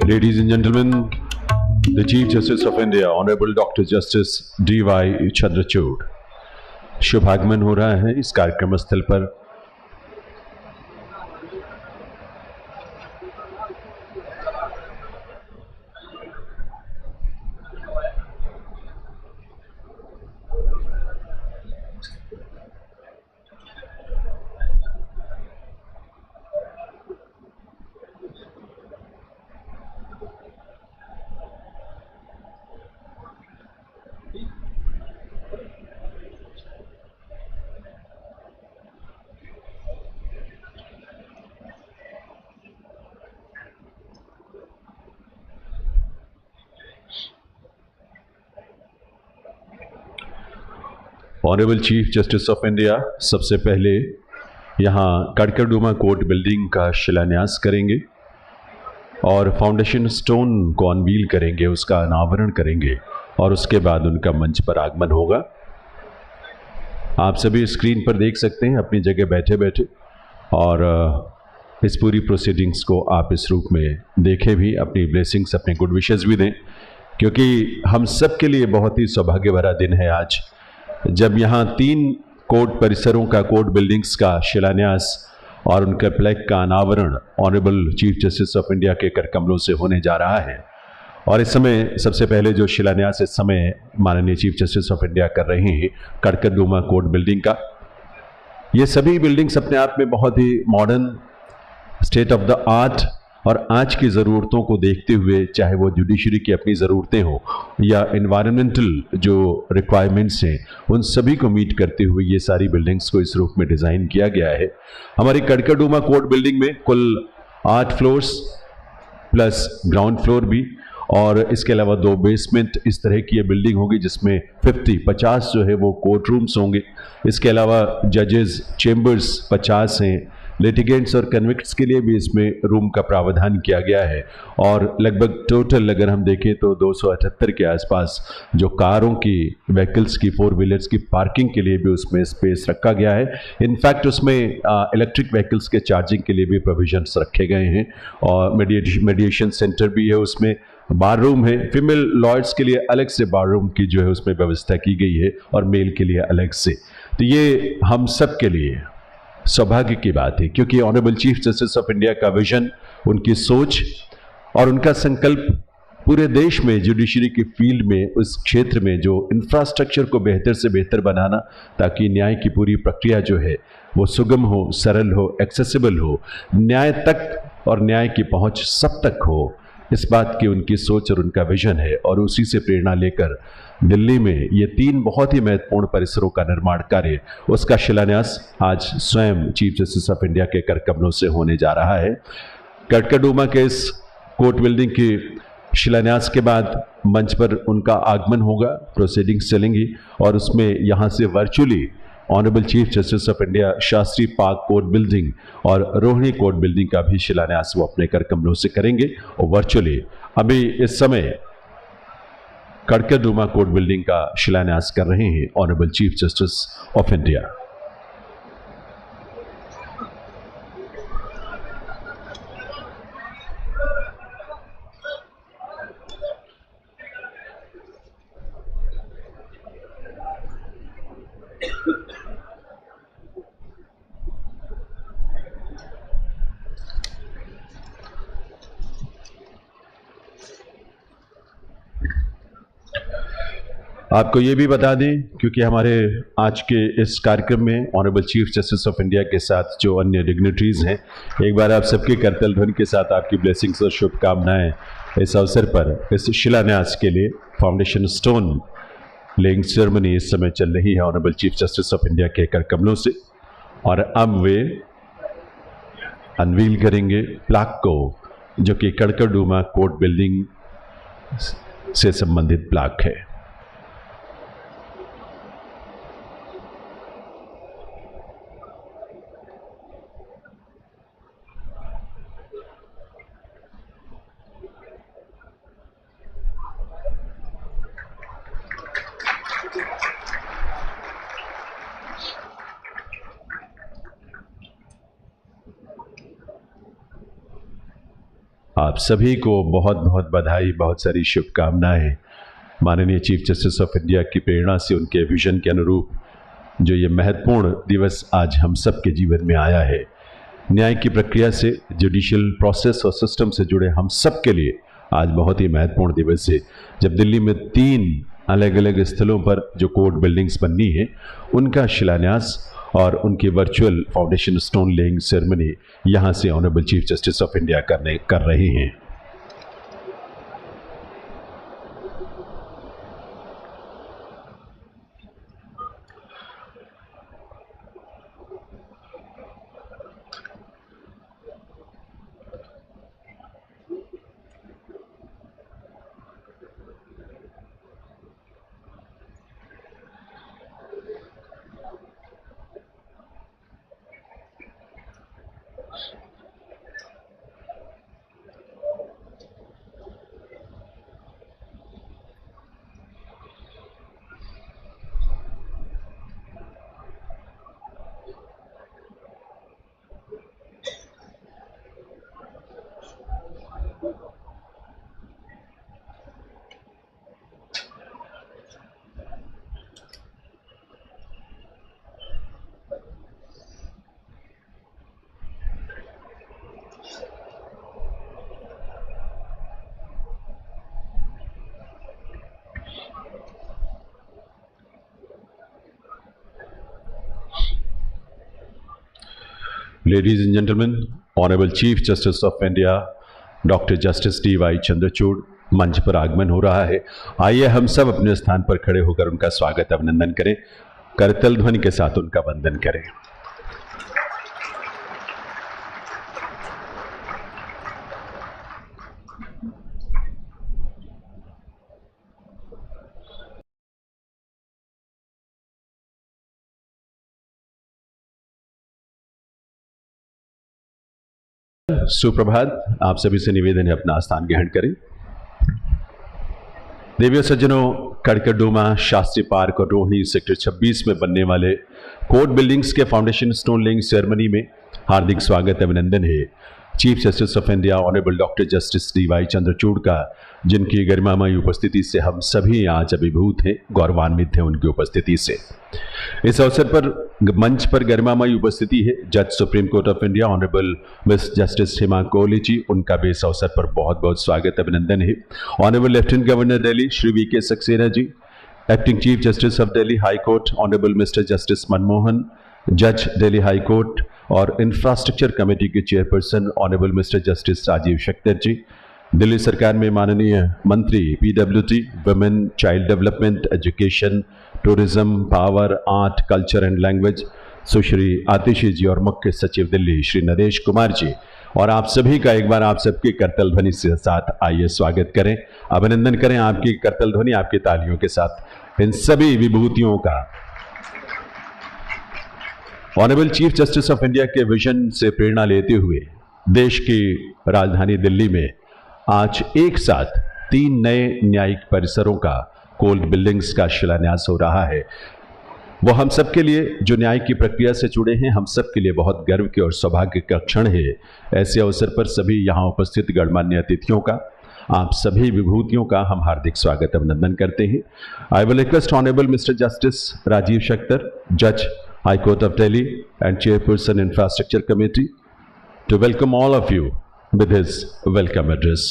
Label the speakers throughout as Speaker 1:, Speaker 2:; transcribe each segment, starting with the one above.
Speaker 1: Ladies and gentlemen, the Chief Justice of India, Honorable Dr. Justice D.Y. Chandrachud, शुभागमन हो रहा है इस कार्यक्रम स्थल पर। Honourable chief justice of India सबसे पहले यहाँ कड़कड़डूमा कोर्ट बिल्डिंग का शिलान्यास करेंगे और फाउंडेशन स्टोन को अनवील करेंगे, उसका अनावरण करेंगे और उसके बाद उनका मंच पर आगमन होगा। आप सभी स्क्रीन पर देख सकते हैं अपनी जगह बैठे बैठे, और इस पूरी प्रोसीडिंग्स को आप इस रूप में देखें भी, अपनी ब्लेसिंग्स, अपने गुड विशेस भी दें, क्योंकि हम सब के लिए बहुत ही सौभाग्य भरा दिन है आज, जब यहाँ 3 कोर्ट परिसरों का, कोर्ट बिल्डिंग्स का शिलान्यास और उनके प्लेक का अनावरण honourable chief justice of India के कर कमलों से होने जा रहा है। और इस समय सबसे पहले जो शिलान्यास इस समय माननीय चीफ जस्टिस ऑफ इंडिया कर रहे हैं कड़कड़डूमा कोर्ट बिल्डिंग का, ये सभी बिल्डिंग्स अपने आप में बहुत ही modern, state of the art और आज की ज़रूरतों को देखते हुए, चाहे वो जुडिशरी की अपनी ज़रूरतें हो या एनवायरमेंटल जो रिक्वायरमेंट्स हैं, उन सभी को मीट करते हुए ये सारी बिल्डिंग्स को इस रूप में डिज़ाइन किया गया है। हमारी कड़कड़डूमा कोर्ट बिल्डिंग में कुल 8 फ्लोर्स प्लस ग्राउंड फ्लोर भी, और इसके अलावा 2 बेसमेंट इस तरह की ये बिल्डिंग होगी जिसमें 50 जो है वो कोर्ट रूम्स होंगे। इसके अलावा जजेस चेम्बर्स 50 हैं, लिटिगेंट्स और कन्विक्ट्स के लिए भी इसमें रूम का प्रावधान किया गया है, और लगभग टोटल अगर हम देखें तो 278 के आसपास जो कारों की, व्हीकल्स की, 4 व्हीलर्स की पार्किंग के लिए भी उसमें स्पेस रखा गया है। इनफैक्ट उसमें इलेक्ट्रिक व्हीकल्स के चार्जिंग के लिए भी प्रोविजंस रखे गए हैं, और मेडिएशन सेंटर भी है, उसमें बार रूम है, फीमेल लॉयर्स के लिए अलग से बार रूम की जो है उसमें व्यवस्था की गई है, और मेल के लिए अलग से। तो ये हम सब के लिए सौभाग्य की बात है, क्योंकि honourable chief justice of India का विजन, उनकी सोच और उनका संकल्प पूरे देश में जुडिशरी की फील्ड में, उस क्षेत्र में जो इंफ्रास्ट्रक्चर को बेहतर से बेहतर बनाना, ताकि न्याय की पूरी प्रक्रिया जो है वो सुगम हो, सरल हो, एक्सेसिबल हो, न्याय तक और न्याय की पहुंच सब तक हो, इस बात की उनकी सोच और उनका विजन है। और उसी से प्रेरणा लेकर दिल्ली में ये 3 बहुत ही महत्वपूर्ण परिसरों का निर्माण कार्य, उसका शिलान्यास आज स्वयं चीफ जस्टिस ऑफ इंडिया के कर कमलों से होने जा रहा है। कड़कड़डूमा के इस कोर्ट बिल्डिंग के शिलान्यास के बाद मंच पर उनका आगमन होगा, प्रोसीडिंग्स चलेंगी, और उसमें यहाँ से virtually honourable chief justice of India Shastri park court building और रोहिणी कोर्ट बिल्डिंग का भी शिलान्यास वो अपने कर कमलों से करेंगे, और वर्चुअली अभी इस समय कड़कड़डूमा कोर्ट बिल्डिंग का शिलान्यास कर रहे हैं honourable chief justice of India. आपको ये भी बता दें, क्योंकि हमारे आज के इस कार्यक्रम में honourable chief justice of India के साथ जो अन्य डिग्निटरीज हैं, एक बार आप सबके करतल ध्वनि के साथ आपकी ब्लेसिंग्स और शुभकामनाएं इस अवसर पर, इस शिलान्यास के लिए फाउंडेशन स्टोन लेइंग सेरेमनी इस समय चल रही है honourable chief justice of India के कर कमलों से, और अब वे अनवील करेंगे प्लाक को, जो कि कड़कड़डूमा कोर्ट बिल्डिंग से संबंधित प्लाक है। आप सभी को बहुत बहुत बधाई, बहुत सारी शुभकामनाएं। माननीय चीफ जस्टिस ऑफ इंडिया की प्रेरणा से, उनके विजन के अनुरूप जो ये महत्वपूर्ण दिवस आज हम सब के जीवन में आया है, न्याय की प्रक्रिया से, जुडिशियल प्रोसेस और सिस्टम से जुड़े हम सब के लिए आज बहुत ही महत्वपूर्ण दिवस है, जब दिल्ली में 3 अलग अलग स्थलों पर जो कोर्ट बिल्डिंग्स बननी है उनका शिलान्यास और उनकी virtual foundation stone laying ceremony यहाँ से honourable chief justice of India कर रहे हैं। Ladies and gentlemen, Honorable Chief Justice of India, doctor justice D.Y.. Chandrachud मंच पर आगमन हो रहा है। आइए हम सब अपने स्थान पर खड़े होकर उनका स्वागत अभिनंदन करें, करतल ध्वनि के साथ उनका वंदन करें। सुप्रभात। आप सभी से निवेदन है अपना स्थान ग्रहण करें। देवियों सज्जनों, कड़कड़डूमा, शास्त्री पार्क और रोहिणी सेक्टर 26 में बनने वाले कोर्ट बिल्डिंग्स के फाउंडेशन स्टोन लेइंग सेरेमनी में हार्दिक स्वागत अभिनंदन है chief justice of India honourable doctor justice D.Y.. Chandrachud का, जिनकी गरिमामयी उपस्थिति से हम सभी आज अभिभूत हैं, गौरवान्वित हैं उनकी उपस्थिति से। इस अवसर पर मंच पर गरिमामयी उपस्थिति है जज supreme court of India honourable miss justice Hima Kohli ji, उनका भी इस अवसर पर बहुत बहुत स्वागत अभिनंदन है। Honourable lieutenant governor Delhi Shri V K. Saxena ji, acting chief justice of Delhi high court honourable mister justice Manmohan, जज दिल्ली हाई कोर्ट और इंफ्रास्ट्रक्चर कमेटी के chairperson honourable mister justice Rajiv Shakdher ji, Delhi सरकार में माननीय मंत्री PWD, women, child development, education, tourism, power, art, culture and language Sushri Atishi ji और मुख्य सचिव दिल्ली श्री नरेश कुमार जी, और आप सभी का एक बार आप सबके करतल ध्वनि के साथ आइए स्वागत करें, अभिनंदन करें आपकी करतल ध्वनि, आपकी तालियों के साथ इन सभी विभूतियों का। Honourable chief justice of India के विजन से प्रेरणा लेते हुए देश की राजधानी दिल्ली में आज एक साथ 3 नए न्यायिक परिसरों का, कोर्ट बिल्डिंग्स का शिलान्यास हो रहा है। वो हम सब के लिए, जो न्याय की प्रक्रिया से जुड़े हैं, हम सब के लिए बहुत गर्व के और सौभाग्य का क्षण है। ऐसे अवसर पर सभी यहाँ उपस्थित गणमान्य अतिथियों का, आप सभी विभूतियों का हम हार्दिक स्वागत अभिनंदन करते हैं। I will request honourable mister justice Rajiv Shakdher, जज High Court of Delhi and Chairperson Infrastructure Committee, to welcome all of you with his welcome address.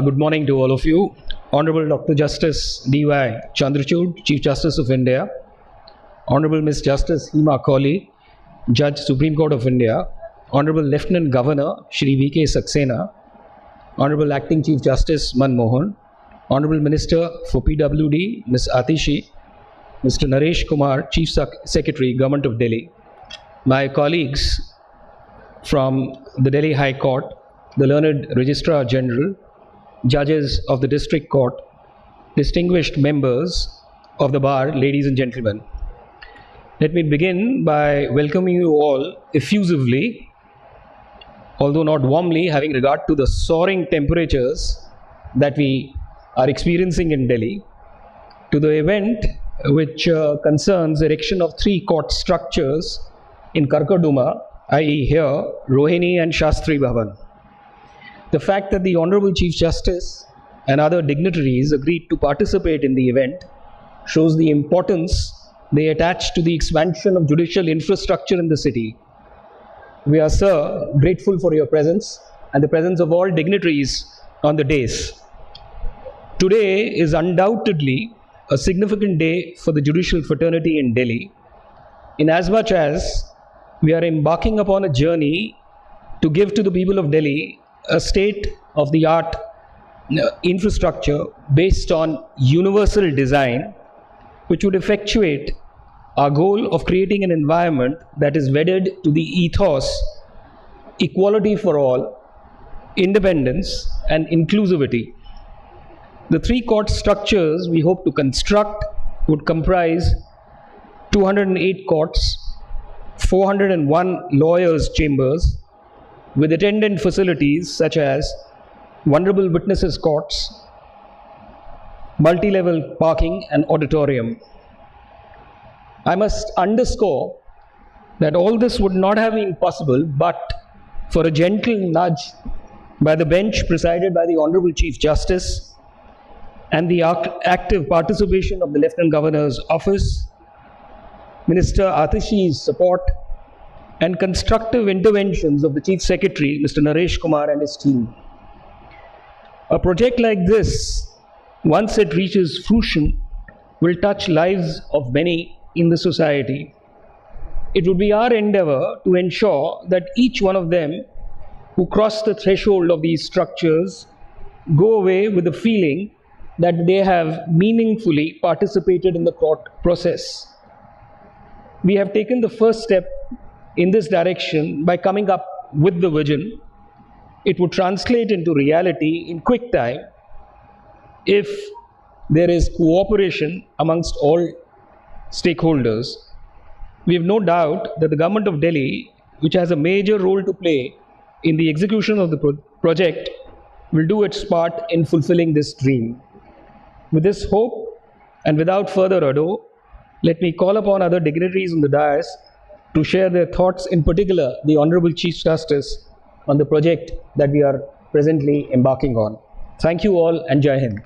Speaker 2: Good morning to all of you. Honorable Dr. Justice D.Y. Chandrachud, Chief Justice of India, Honorable Miss Justice Hima Kohli, Judge Supreme Court of India, Honorable Lieutenant Governor Shri V.K. Saxena, Honorable Acting Chief Justice Manmohan, Honorable Minister for PWD Ms. Atishi, Mr. Naresh Kumar, Chief Secretary, Government of Delhi, my colleagues from the Delhi High Court, the learned Registrar General, judges of the District Court, distinguished members of the bar, ladies and gentlemen. Let me begin by welcoming you all effusively although not warmly, having regard to the soaring temperatures that we are experiencing in Delhi, to the event which concerns erection of 3 court structures in Karkardooma, i.e. here, Rohini and Shastri Bhavan. The fact that the Honorable Chief Justice and other dignitaries agreed to participate in the event shows the importance they attach to the expansion of judicial infrastructure in the city. We are, sir, grateful for your presence and the presence of all dignitaries on the dais. Today is undoubtedly a significant day for the judicial fraternity in Delhi, inasmuch as we are embarking upon a journey to give to the people of Delhi a state-of-the-art infrastructure based on universal design, which would effectuate our goal of creating an environment that is wedded to the ethos, equality for all, independence, and inclusivity. The 3 court structures we hope to construct would comprise 208 courts, 401 lawyers' chambers, with attendant facilities such as vulnerable witnesses courts, multi-level parking and auditorium. I must underscore that all this would not have been possible but for a gentle nudge by the bench presided by the Honorable Chief Justice and the active participation of the Lieutenant Governor's Office, Minister Atishi's support, and constructive interventions of the Chief Secretary, Mr. Naresh Kumar, and his team. A project like this, once it reaches fruition, will touch lives of many in the society. It would be our endeavor to ensure that each one of them who cross the threshold of these structures go away with the feeling that they have meaningfully participated in the court process. We have taken the first step in this direction by coming up with the vision. It would translate into reality in quick time if there is cooperation amongst all stakeholders. We have no doubt that the Government of Delhi, which has a major role to play in the execution of the project, will do its part in fulfilling this dream. With this hope and without further ado, let me call upon other dignitaries on the dais to share their thoughts, in particular the Honorable Chief Justice, on the project that we are presently embarking on. Thank you all and Jai Hind.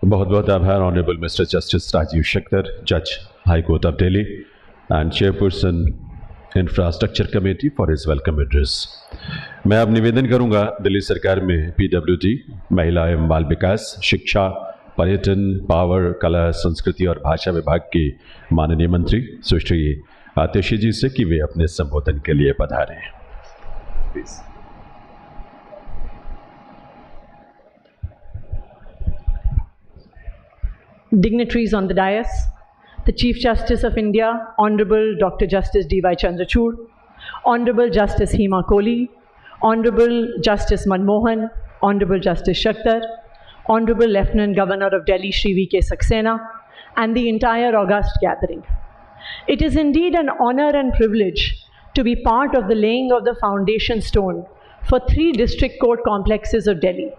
Speaker 1: बहुत बहुत आभार honourable mister justice Rajiv Shakdher, जज high court of Delhi and chairperson infrastructure committee for his welcome address. मैं अब निवेदन करूंगा दिल्ली सरकार में पीडब्ल्यूडी, महिला एवं बाल विकास, शिक्षा, पर्यटन, पावर, कला, संस्कृति और भाषा विभाग के माननीय मंत्री सुश्री आतिशी जी से कि वे अपने संबोधन के लिए पधारें। Please.
Speaker 3: Dignitaries on the dais, the Chief Justice of India, Honorable Dr. Justice D.Y. Chandrachud, Honorable Justice Hema Kohli, Honorable Justice Manmohan, Honorable Justice Shaktar, Honorable Lieutenant Governor of Delhi Shri V.K. Saxena, and the entire august gathering. It is indeed an honor and privilege to be part of the laying of the foundation stone for 3 district court complexes of Delhi: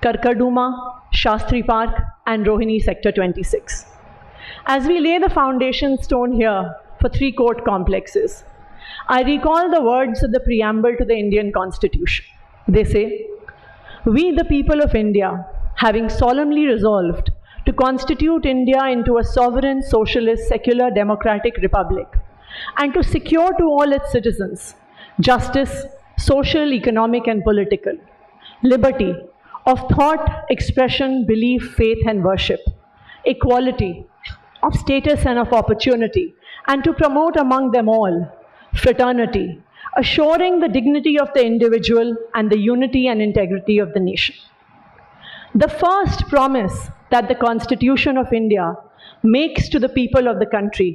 Speaker 3: Karkardooma, Shastri Park, and Rohini Sector 26. As we lay the foundation stone here for 3 court complexes, I recall the words of the preamble to the Indian Constitution. They say, "We, the people of India, having solemnly resolved to constitute India into a sovereign, socialist, secular, democratic republic, and to secure to all its citizens justice, social, economic, and political, liberty of thought, expression, belief, faith, and worship, equality of status and of opportunity, and to promote among them all fraternity, assuring the dignity of the individual and the unity and integrity of the nation." The first promise that the Constitution of India makes to the people of the country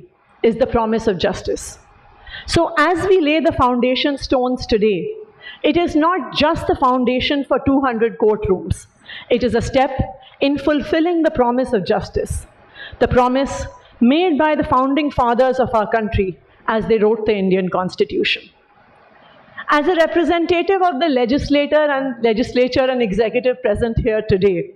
Speaker 3: is the promise of justice. So as we lay the foundation stones today, it is not just the foundation for 200 courtrooms. It is a step in fulfilling the promise of justice. the promise made by the founding fathers of our country as they wrote the Indian Constitution. As a representative of the legislature and executive present here today,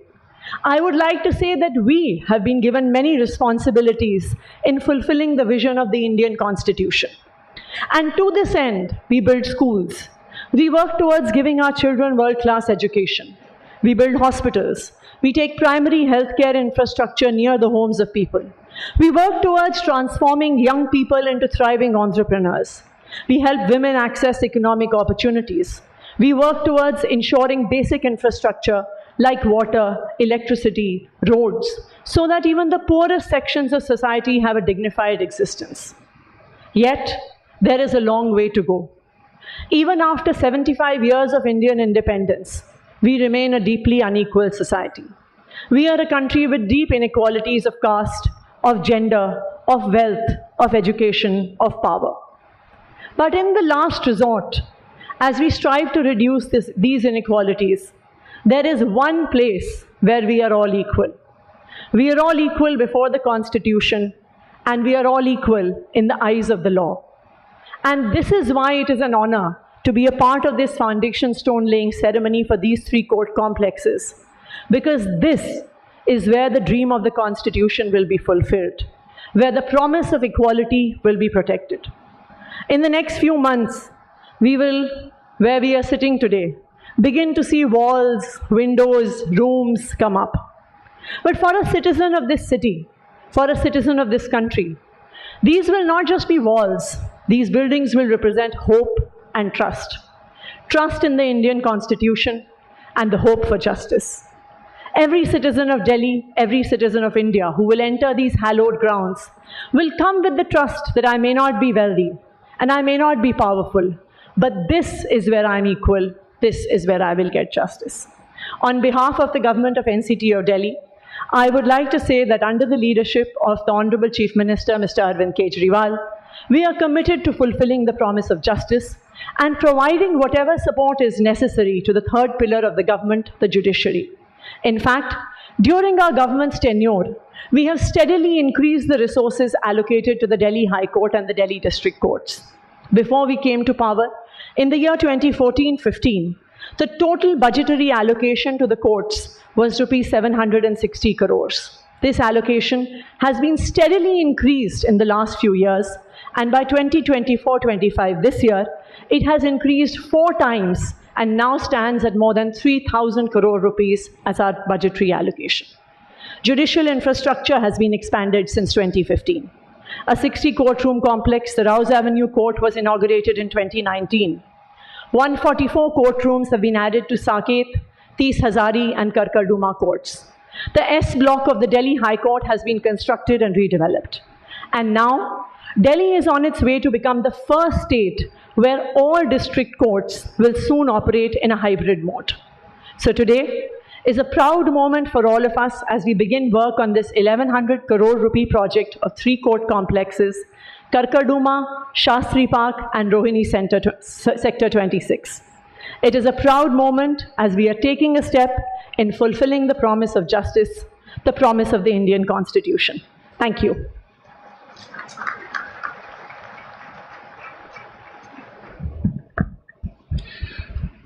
Speaker 3: I would like to say that we have been given many responsibilities in fulfilling the vision of the Indian Constitution. And to this end, we build schools. We work towards giving our children world-class education. We build hospitals. We take primary healthcare infrastructure near the homes of people. We work towards transforming young people into thriving entrepreneurs. We help women access economic opportunities. We work towards ensuring basic infrastructure like water, electricity, roads, so that even the poorest sections of society have a dignified existence. Yet, there is a long way to go. Even after 75 years of Indian independence, we remain a deeply unequal society. We are a country with deep inequalities of caste, of gender, of wealth, of education, of power. But in the last resort, as we strive to reduce these inequalities, there is one place where we are all equal. We are all equal before the Constitution, and we are all equal in the eyes of the law. And this is why it is an honor to be a part of this foundation stone laying ceremony for these 3 court complexes, because this is where the dream of the Constitution will be fulfilled, where the promise of equality will be protected. In the next few months, we will, where we are sitting today, begin to see walls, windows, rooms come up. But for a citizen of this city, for a citizen of this country, these will not just be walls. These buildings will represent hope and trust. Trust in the Indian Constitution and the hope for justice. Every citizen of Delhi, every citizen of India who will enter these hallowed grounds will come with the trust that I may not be wealthy and I may not be powerful, but this is where I'm equal. This is where I will get justice. On behalf of the government of NCT of Delhi, I would like to say that under the leadership of the Honorable Chief Minister, Mr. Arvind Kejriwal, we are committed to fulfilling the promise of justice and providing whatever support is necessary to the third pillar of the government, the judiciary. In fact, during our government's tenure, we have steadily increased the resources allocated to the Delhi High Court and the Delhi District Courts. Before we came to power, in the year 2014-15, the total budgetary allocation to the courts was Rs 760 crores. This allocation has been steadily increased in the last few years, and by 2024-25, this year, it has increased 4 times and now stands at more than 3,000 crore rupees as our budgetary allocation. Judicial infrastructure has been expanded since 2015. A 60 courtroom complex, the Rouse Avenue Court, was inaugurated in 2019. 144 courtrooms have been added to Saket, Tees Hazari and Karkardooma courts. The S block of the Delhi High Court has been constructed and redeveloped. And now, Delhi is on its way to become the first state where all district courts will soon operate in a hybrid mode. So today is a proud moment for all of us as we begin work on this 1,100 crore rupee project of 3 court complexes, Karkardooma, Shastri Park and Rohini Sector 26. It is a proud moment as we are taking a step in fulfilling the promise of justice, the promise of the Indian Constitution. Thank you.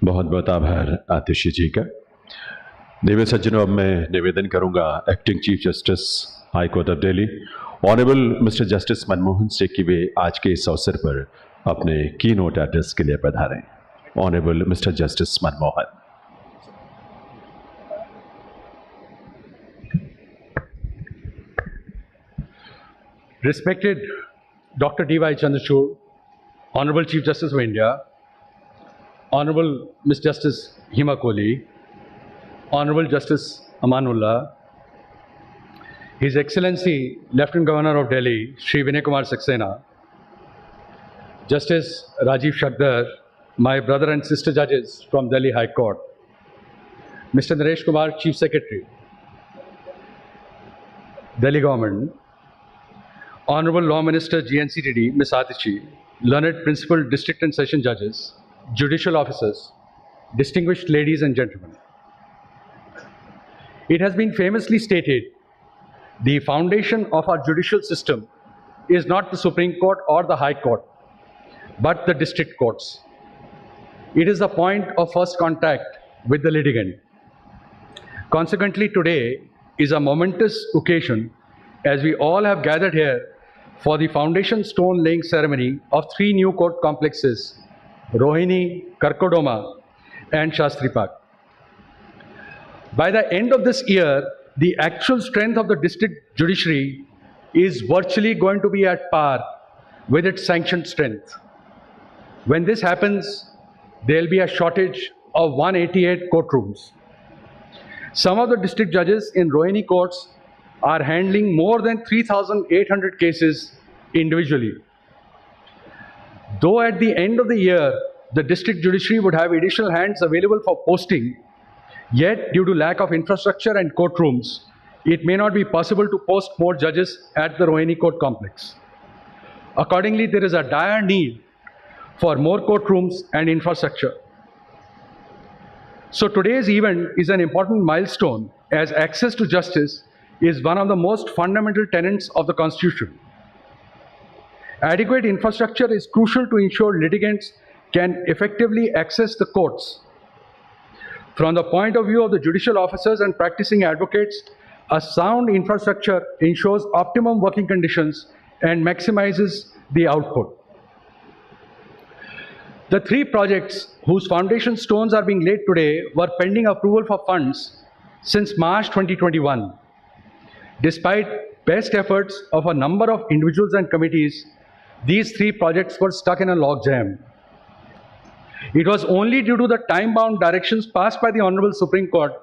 Speaker 1: बहुत बहुत आभार आतिशी जी का। देवी सज्जनों, अब मैं निवेदन करूंगा acting chief justice high court of Delhi honourable mister justice Manmohan Singh की वे आज के इस अवसर पर अपने की नोट एड्रेस के लिए पधारें। Honourable mister justice Manmohan.
Speaker 4: Respected Dr. D.Y. Chandrachud, Honorable Chief Justice of India, Honorable Ms. Justice Hima Kohli, Honorable Justice Amanullah, His Excellency Lieutenant Governor of Delhi, Shri Vinay Kumar Saxena, Justice Rajiv Shakdar, my brother and sister judges from Delhi High Court, Mr. Naresh Kumar, Chief Secretary, Delhi Government, Honorable Law Minister GNCTD, Ms. Atishi, learned Principal District and Session Judges, Judicial Officers, distinguished ladies and gentlemen. It has been famously stated The foundation of our judicial system is not the Supreme Court or the High Court, but the district courts. It is the point of first contact with the litigant. Consequently, today is a momentous occasion as we all have gathered here for the foundation stone laying ceremony of 3 new court complexes, Rohini, Karkardooma, and Shastri Park. By the end of this year, the actual strength of the district judiciary is virtually going to be at par with its sanctioned strength. When this happens, there will be a shortage of 188 courtrooms. Some of the district judges in Rohini courts are handling more than 3,800 cases individually. Though at the end of the year, the district judiciary would have additional hands available for posting, yet due to lack of infrastructure and courtrooms, it may not be possible to post more judges at the Rohini court complex. Accordingly, there is a dire need for more courtrooms and infrastructure. So today's event is an important milestone as access to justice is one of the most fundamental tenets of the Constitution. Adequate infrastructure is crucial to ensure litigants can effectively access the courts. From the point of view of the judicial officers and practicing advocates, a sound infrastructure ensures optimum working conditions and maximizes the output. The 3 projects whose foundation stones are being laid today were pending approval for funds since March 2021. Despite best efforts of a number of individuals and committees, these 3 projects were stuck in a logjam. It was only due to the time-bound directions passed by the Honorable Supreme Court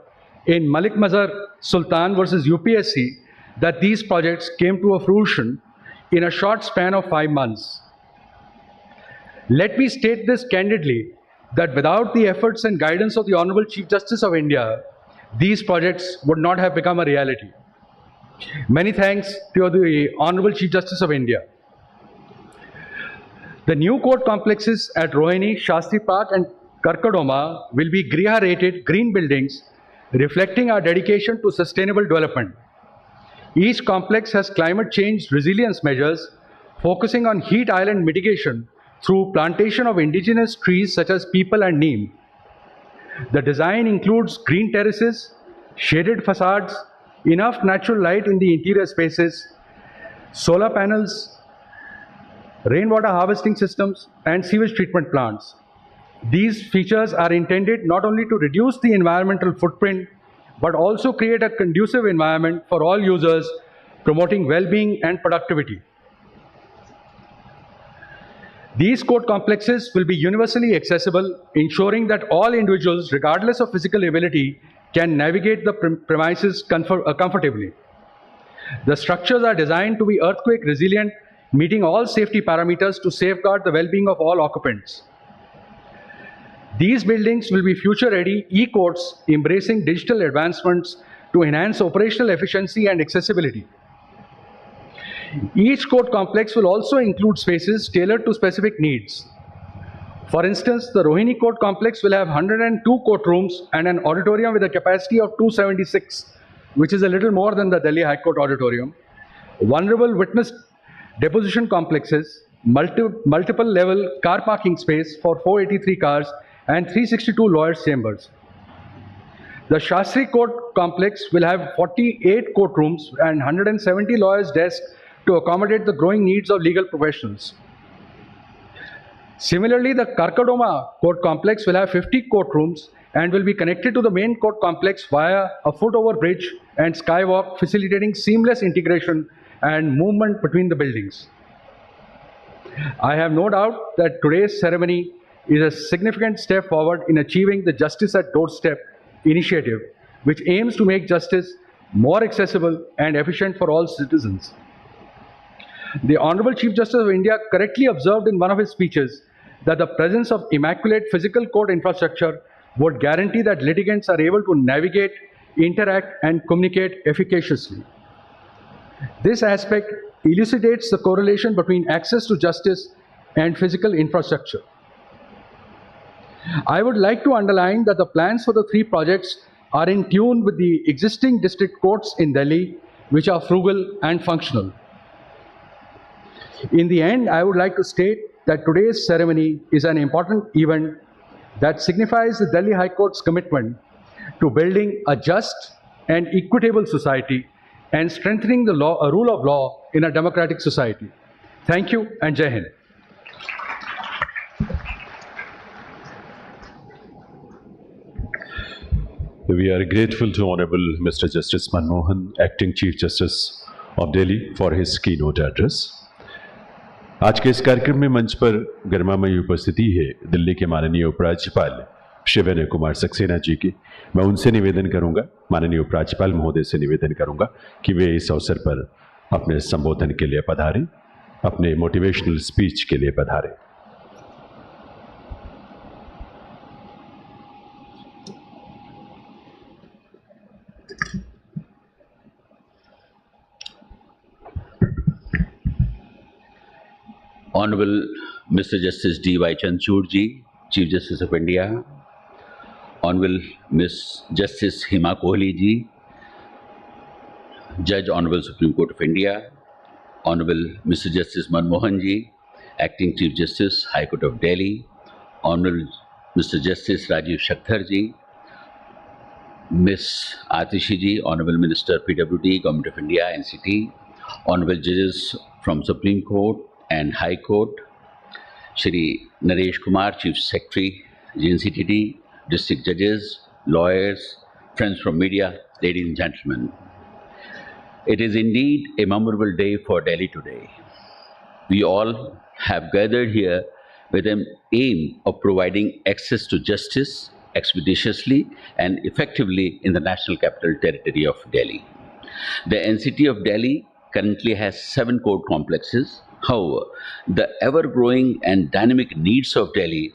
Speaker 4: in Malik Mazhar Sultan versus UPSC that these projects came to a fruition in a short span of 5 months. Let me state this candidly, that without the efforts and guidance of the Honorable Chief Justice of India, these projects would not have become a reality. Many thanks to the Honorable Chief Justice of India. The new court complexes at Rohini, Shastri Park and Karkardooma will be Griha-rated green buildings reflecting our dedication to sustainable development. Each complex has climate change resilience measures focusing on heat island mitigation through plantation of indigenous trees such as peepal and neem. The design includes green terraces, shaded facades, enough natural light in the interior spaces, solar panels, rainwater harvesting systems, and sewage treatment plants. These features are intended not only to reduce the environmental footprint, but also create a conducive environment for all users, promoting well-being and productivity. These court complexes will be universally accessible, ensuring that all individuals, regardless of physical ability, can navigate the premises comfortably. The structures are designed to be earthquake resilient, meeting all safety parameters to safeguard the well-being of all occupants. These buildings will be future-ready e-courts embracing digital advancements to enhance operational efficiency and accessibility. Each court complex will also include spaces tailored to specific needs. For instance, the Rohini court complex will have 102 courtrooms and an auditorium with a capacity of 276, which is a little more than the Delhi High Court auditorium, vulnerable witness deposition complexes, multiple level car parking space for 483 cars, and 362 lawyers' chambers. The Shastri Court complex will have 48 courtrooms and 170 lawyers' desks to accommodate the growing needs of legal professionals. Similarly, the Karkardooma court complex will have 50 courtrooms and will be connected to the main court complex via a foot-over bridge and skywalk, facilitating seamless integration and movement between the buildings. I have no doubt that today's ceremony is a significant step forward in achieving the Justice at Doorstep initiative, which aims to make justice more accessible and efficient for all citizens. The Honorable Chief Justice of India correctly observed in one of his speeches that the presence of immaculate physical court infrastructure would guarantee that litigants are able to navigate, interact, and communicate efficaciously. This aspect elucidates the correlation between access to justice and physical infrastructure. I would like to underline that the plans for the 3 projects are in tune with the existing district courts in Delhi which are frugal and functional. In the end, I would like to state that today's ceremony is an important event that signifies the Delhi High Court's commitment to building a just and equitable society and strengthening the rule of law in a democratic society. Thank you and Jai Hind.
Speaker 1: We are grateful to Honorable Mr. Justice Manmohan, Acting Chief Justice of Delhi, for his keynote address. आज के इस कार्यक्रम में मंच पर गरिमामयी उपस्थिति है दिल्ली के माननीय उपराज्यपाल श्री विनय कुमार सक्सेना जी की। मैं उनसे निवेदन करूंगा, माननीय उपराज्यपाल महोदय से निवेदन करूंगा कि वे इस अवसर पर अपने संबोधन के लिए पधारें, अपने मोटिवेशनल स्पीच के लिए पधारें।
Speaker 5: Honorable Mr. Justice D.Y. Chandrachud ji, Chief Justice of India, Honorable Ms. Justice Hima Kohli ji, Judge Honorable Supreme Court of India, Honorable Mr. Justice Manmohan ji, Acting Chief Justice, High Court of Delhi, Honorable Mr. Justice Rajiv Shakhar ji, Ms. Atishi ji, Honorable Minister PWD, Government of India, NCT, Honorable Judges from Supreme Court and High Court, Shri Naresh Kumar, Chief Secretary, GNCTT, District Judges, lawyers, friends from media, ladies and gentlemen. It is indeed a memorable day for Delhi today. We all have gathered here with an aim of providing access to justice expeditiously and effectively in the National Capital Territory of Delhi. The NCT of Delhi currently has 7 court complexes. However, the ever-growing and dynamic needs of Delhi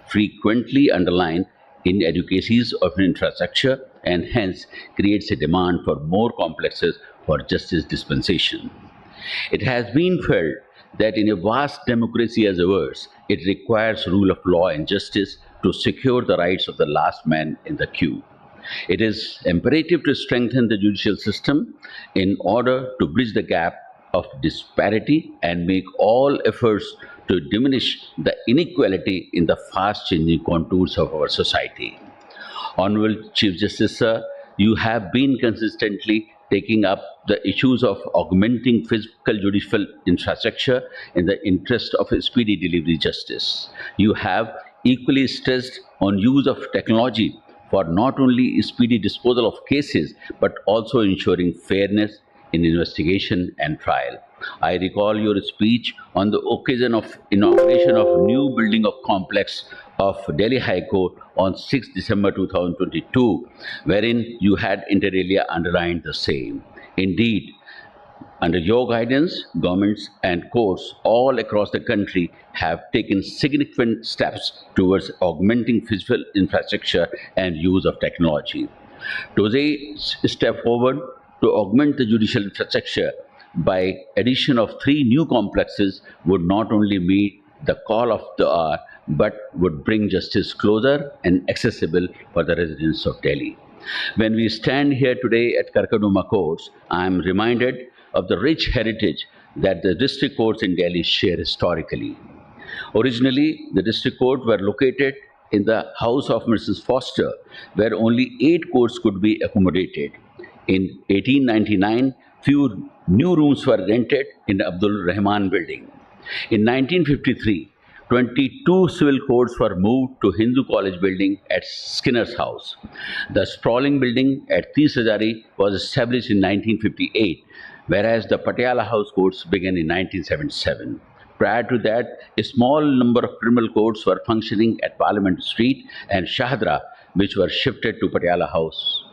Speaker 5: frequently underline inadequacies of infrastructure and hence creates a demand for more complexes for justice dispensation. It has been felt that in a vast democracy as ours, it requires rule of law and justice to secure the rights of the last man in the queue. It is imperative to strengthen the judicial system in order to bridge the gap of disparity and make all efforts to diminish the inequality in the fast-changing contours of our society. Honorable Chief Justice, sir, you have been consistently taking up the issues of augmenting physical judicial infrastructure in the interest of a speedy delivery justice. You have equally stressed on use of technology for not only speedy disposal of cases, but also ensuring fairness in investigation and trial. I recall your speech on the occasion of inauguration of new building of complex of Delhi High Court on 6 December 2022, wherein you had inter alia underlined the same. Indeed, under your guidance, governments and courts all across the country have taken significant steps towards augmenting physical infrastructure and use of technology. Today's step forward to augment the judicial infrastructure by addition of 3 new complexes would not only meet the call of the hour, but would bring justice closer and accessible for the residents of Delhi. When we stand here today at Karkardooma courts, I am reminded of the rich heritage that the district courts in Delhi share historically. Originally, the district courts were located in the house of Mrs. Foster, where only 8 courts could be accommodated. In 1899, few new rooms were rented in the Abdul Rahman building. In 1953, 22 civil courts were moved to Hindu College building at Skinner's house. The sprawling building at Tisajari was established in 1958, whereas the Patiala House courts began in 1977. Prior to that, a small number of criminal courts were functioning at Parliament Street and Shahdra, which were shifted to Patiala House.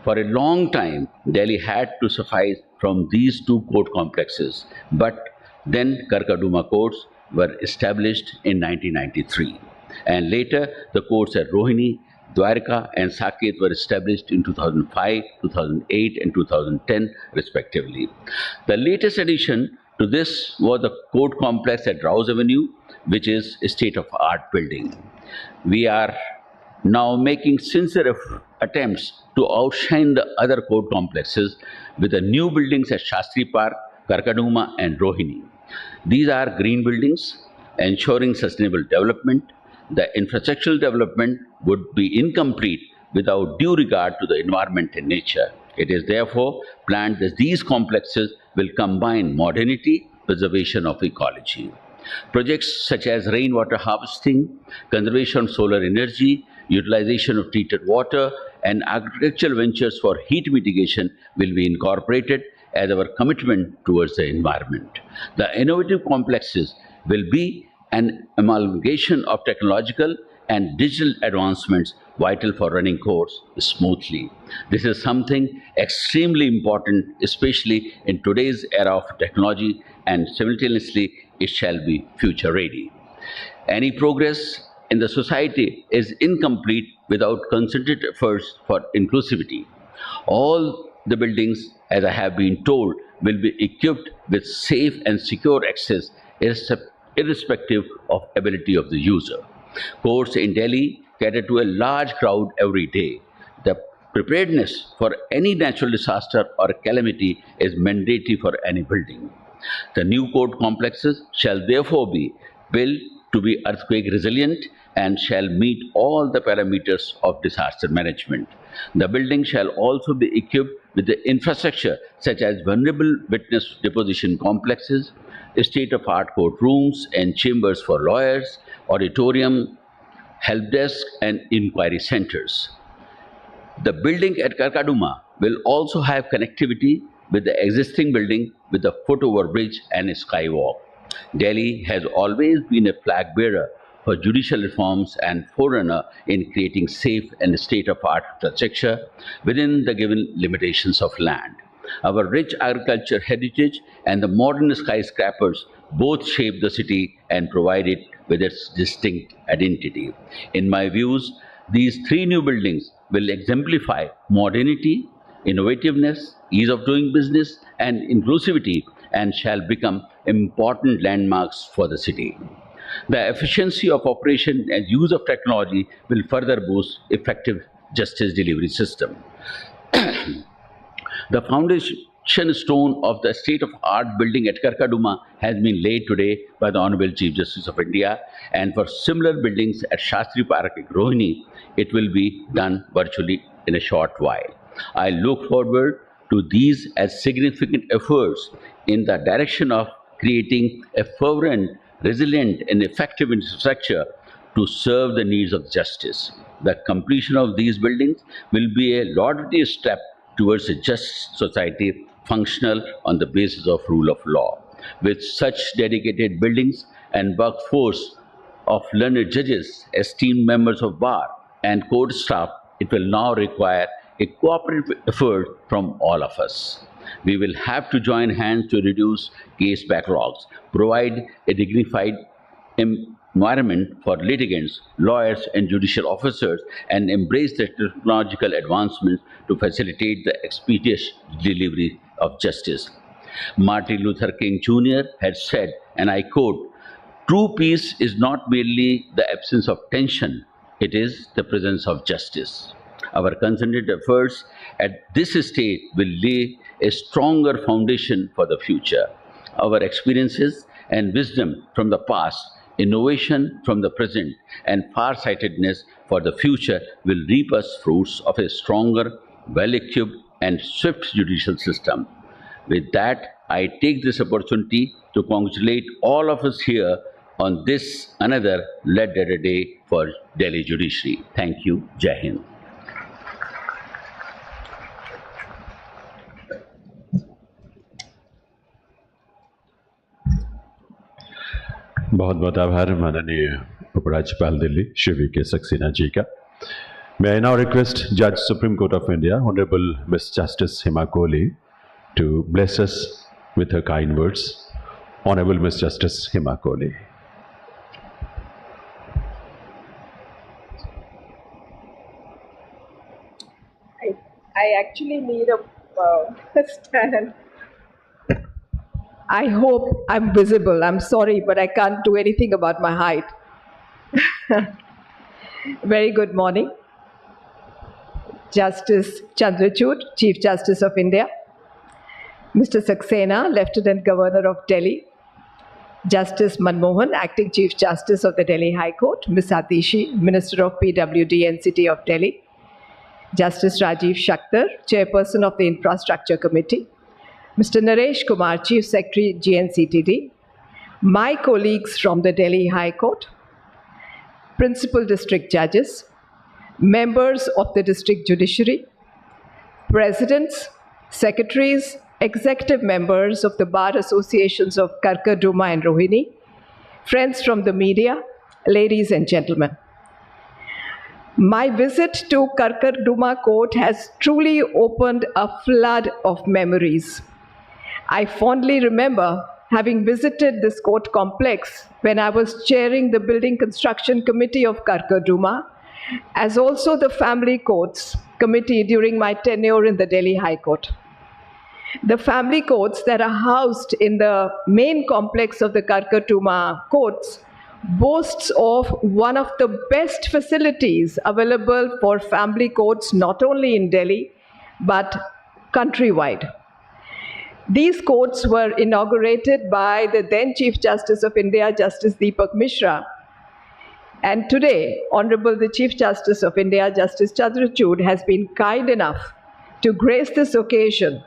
Speaker 5: For a long time, Delhi had to suffice from these 2 court complexes, but then Karkardooma courts were established in 1993. And later, the courts at Rohini, Dwarka and Saket were established in 2005, 2008 and 2010 respectively. The latest addition to this was the court complex at Rouse Avenue, which is a state-of-art building. We are now making sincere attempts to outshine the other court complexes with the new buildings at Shastri Park, Karkardooma and Rohini. These are green buildings ensuring sustainable development. The infrastructural development would be incomplete without due regard to the environment and nature. It is therefore planned that these complexes will combine modernity, preservation of ecology. Projects such as rainwater harvesting, conservation of solar energy, utilization of treated water, and agricultural ventures for heat mitigation will be incorporated as our commitment towards the environment. The innovative complexes will be an amalgamation of technological and digital advancements vital for running courts smoothly. This is something extremely important, especially in today's era of technology, and simultaneously it shall be future ready. Any progress in the society is incomplete without concerted efforts for inclusivity. All the buildings, as I have been told, will be equipped with safe and secure access irrespective of ability of the user. Courts in Delhi cater to a large crowd every day. The preparedness for any natural disaster or calamity is mandatory for any building. The new court complexes shall therefore be built to be earthquake resilient and shall meet all the parameters of disaster management. The building shall also be equipped with the infrastructure such as vulnerable witness deposition complexes, state-of-art courtrooms and chambers for lawyers, auditorium, help desk and inquiry centers. The building at Karkardooma will also have connectivity with the existing building with a foot-over bridge and a skywalk. Delhi has always been a flag bearer for judicial reforms and forerunner in creating safe and state-of-art infrastructure within the given limitations of land. Our rich agriculture heritage and the modern skyscrapers both shape the city and provide it with its distinct identity. In my views, these three new buildings will exemplify modernity, innovativeness, ease of doing business, and inclusivity, and shall become important landmarks for the city. The efficiency of operation and use of technology will further boost effective justice delivery system. The foundation stone of the state-of-art building at Karkardooma has been laid today by the Honorable Chief Justice of India, and for similar buildings at Shastri Park in Rohini, it will be done virtually in a short while. I look forward to these as significant efforts in the direction of creating a fervent, resilient, and effective infrastructure to serve the needs of justice. The completion of these buildings will be a laudatory step towards a just society functional on the basis of rule of law. With such dedicated buildings and workforce of learned judges, esteemed members of bar, and court staff, it will now require a cooperative effort from all of us. We will have to join hands to reduce case backlogs, provide a dignified environment for litigants, lawyers, and judicial officers, and embrace the technological advancements to facilitate the expeditious delivery of justice. Martin Luther King Jr. had said, and I quote, "True peace is not merely the absence of tension, it is the presence of justice." Our concerted efforts at this stage will lay a stronger foundation for the future. Our experiences and wisdom from the past, innovation from the present, and farsightedness for the future will reap us fruits of a stronger, well-equipped, and swift judicial system. With that, I take this opportunity to congratulate all of us here on this another legendary day for Delhi Judiciary. Thank you. Jai Hind.
Speaker 1: बहुत बहुत आभार माननीय उपराज्यपाल Delhi Shri V K. Saxena जी का. May I now request Judge Supreme Court of India, Honorable Miss Justice Hima Kohli, to bless us with her kind words. Honorable Miss Justice Hima Kohli.
Speaker 6: I actually need a stand. I hope I'm visible. I'm sorry, but I can't do anything about my height. Very good morning. Justice Chandrachud, Chief Justice of India, Mr. Saxena, Lieutenant Governor of Delhi, Justice Manmohan, Acting Chief Justice of the Delhi High Court, Ms. Atishi, Minister of PWD and City of Delhi, Justice Rajiv Shakhtar, Chairperson of the Infrastructure Committee, Mr. Naresh Kumar, Chief Secretary, GNCTD, my colleagues from the Delhi High Court, Principal District Judges, members of the District Judiciary, Presidents, Secretaries, Executive members of the Bar Associations of Karkardooma and Rohini, friends from the media, ladies and gentlemen. My visit to Karkardooma Court has truly opened a flood of memories. I fondly remember having visited this court complex when I was chairing the Building Construction Committee of Karkardooma, as also the Family Courts Committee during my tenure in the Delhi High Court. The family courts that are housed in the main complex of the Karkardooma courts boasts of one of the best facilities available for family courts not only in Delhi but countrywide. These courts were inaugurated by the then Chief Justice of India, Justice Deepak Mishra. And today, Honorable the Chief Justice of India, Justice Chandrachud, has been kind enough to grace this occasion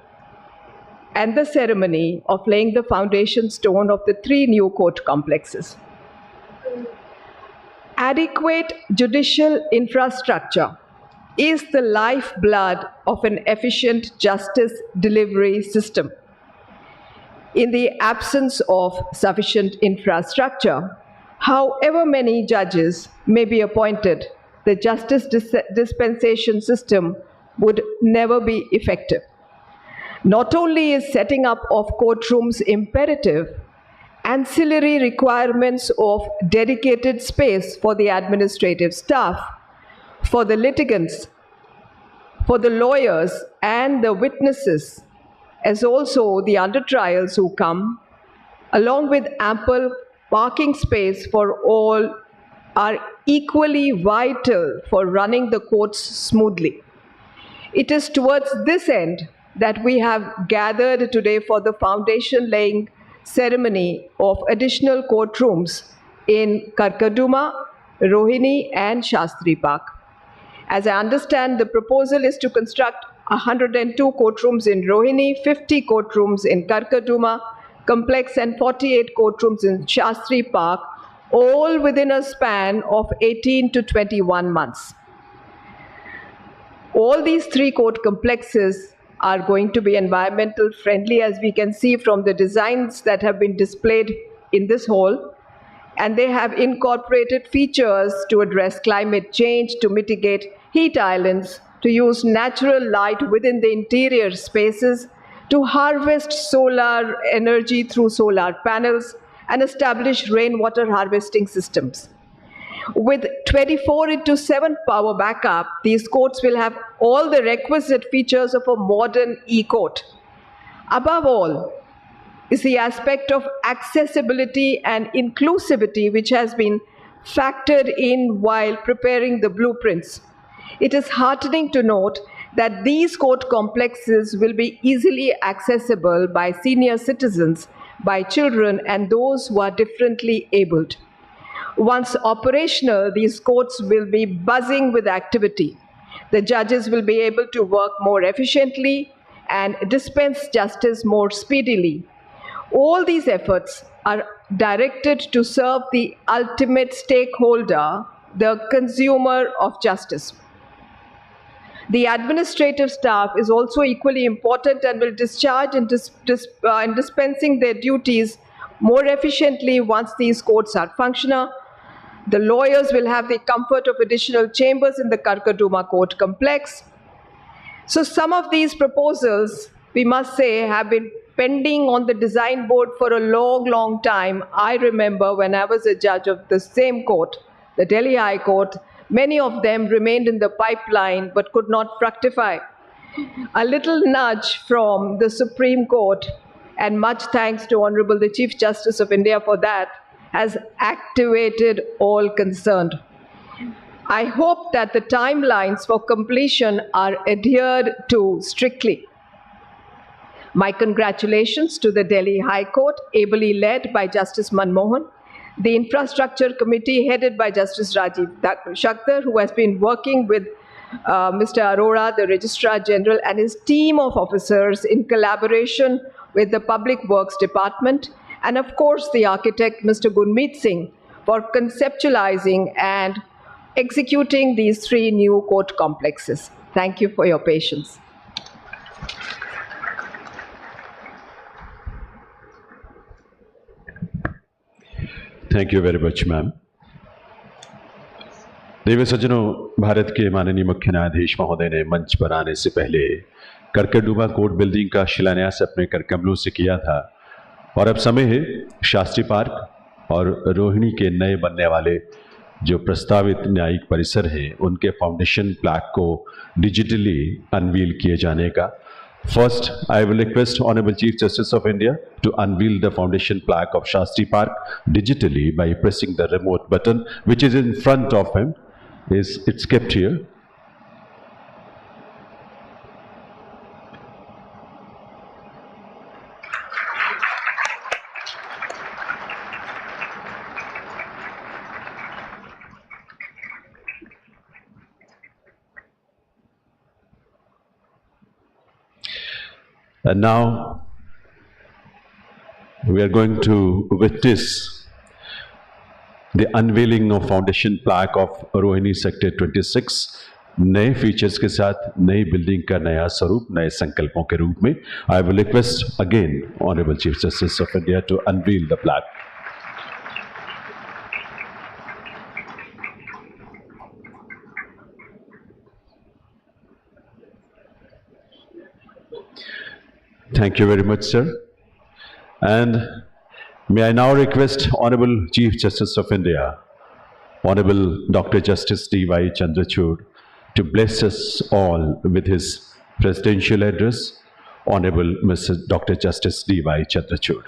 Speaker 6: and the ceremony of laying the foundation stone of the 3 new court complexes. Adequate judicial infrastructure is the lifeblood of an efficient justice delivery system. In the absence of sufficient infrastructure, however many judges may be appointed, the justice dispensation system would never be effective. Not only is setting up of courtrooms imperative, ancillary requirements of dedicated space for the administrative staff, for the litigants, for the lawyers and the witnesses, as also the under-trials who come, along with ample parking space for all, are equally vital for running the courts smoothly. It is towards this end that we have gathered today for the foundation laying ceremony of additional courtrooms in Karkardooma, Rohini and Shastri Park. As I understand, the proposal is to construct 102 courtrooms in Rohini, 50 courtrooms in Karkardooma complex and 48 courtrooms in Shastri Park, all within a span of 18 to 21 months. All these 3 court complexes are going to be environmental friendly, as we can see from the designs that have been displayed in this hall, and they have incorporated features to address climate change, to mitigate heat islands, to use natural light within the interior spaces, to harvest solar energy through solar panels, and establish rainwater harvesting systems. With 24/7 power backup, these courts will have all the requisite features of a modern e-court. Above all is the aspect of accessibility and inclusivity, which has been factored in while preparing the blueprints. It is heartening to note that these court complexes will be easily accessible by senior citizens, by children, and those who are differently abled. Once operational, these courts will be buzzing with activity. The judges will be able to work more efficiently and dispense justice more speedily. All these efforts are directed to serve the ultimate stakeholder, the consumer of justice. The administrative staff is also equally important and will discharge in dispensing their duties more efficiently once these courts are functional. The lawyers will have the comfort of additional chambers in the Karkardooma court complex. So some of these proposals, we must say, have been pending on the design board for a long, long time. I remember when I was a judge of the same court, the Delhi High Court, many of them remained in the pipeline but could not fructify. A little nudge from the Supreme Court, and much thanks to Honorable the Chief Justice of India for that, has activated all concerned. I hope that the timelines for completion are adhered to strictly. My congratulations to the Delhi High Court, ably led by Justice Manmohan, the Infrastructure Committee headed by Justice Rajiv Shakdar, who has been working with Mr. Arora, the Registrar General, and his team of officers in collaboration with the Public Works Department, and of course the architect, Mr. Gurmeet Singh, for conceptualizing and executing these 3 new court complexes. Thank you for your patience.
Speaker 1: Thank you very much ma'am. देवी सज्जनों, भारत के माननीय मुख्य न्यायाधीश महोदय ने मंच पर आने से पहले करकरडूमा कोर्ट बिल्डिंग का शिलान्यास अपने करकमलों से किया था और अब समय है शास्त्री पार्क और रोहिणी के नए बनने वाले जो प्रस्तावित न्यायिक परिसर हैं उनके फाउंडेशन प्लाक को डिजिटली अनवील किए जाने का। First, I will request Honorable Chief Justice of India to unveil the foundation plaque of Shastri Park digitally by pressing the remote button, which is in front of him. It's kept here. And now we are going to witness the unveiling of foundation plaque of Rohini Sector 26, नए features के साथ नई building का नया स्वरूप, नए संकल्पों के रूप में। I will request again Honorable Chief Justice of India to unveil the plaque. Thank you very much, sir. And may I now request Honorable Chief Justice of India, Honorable Dr. Justice D.Y. Chandrachud, to bless us all with his presidential address. Honorable Mr. Dr. Justice D.Y. Chandrachud.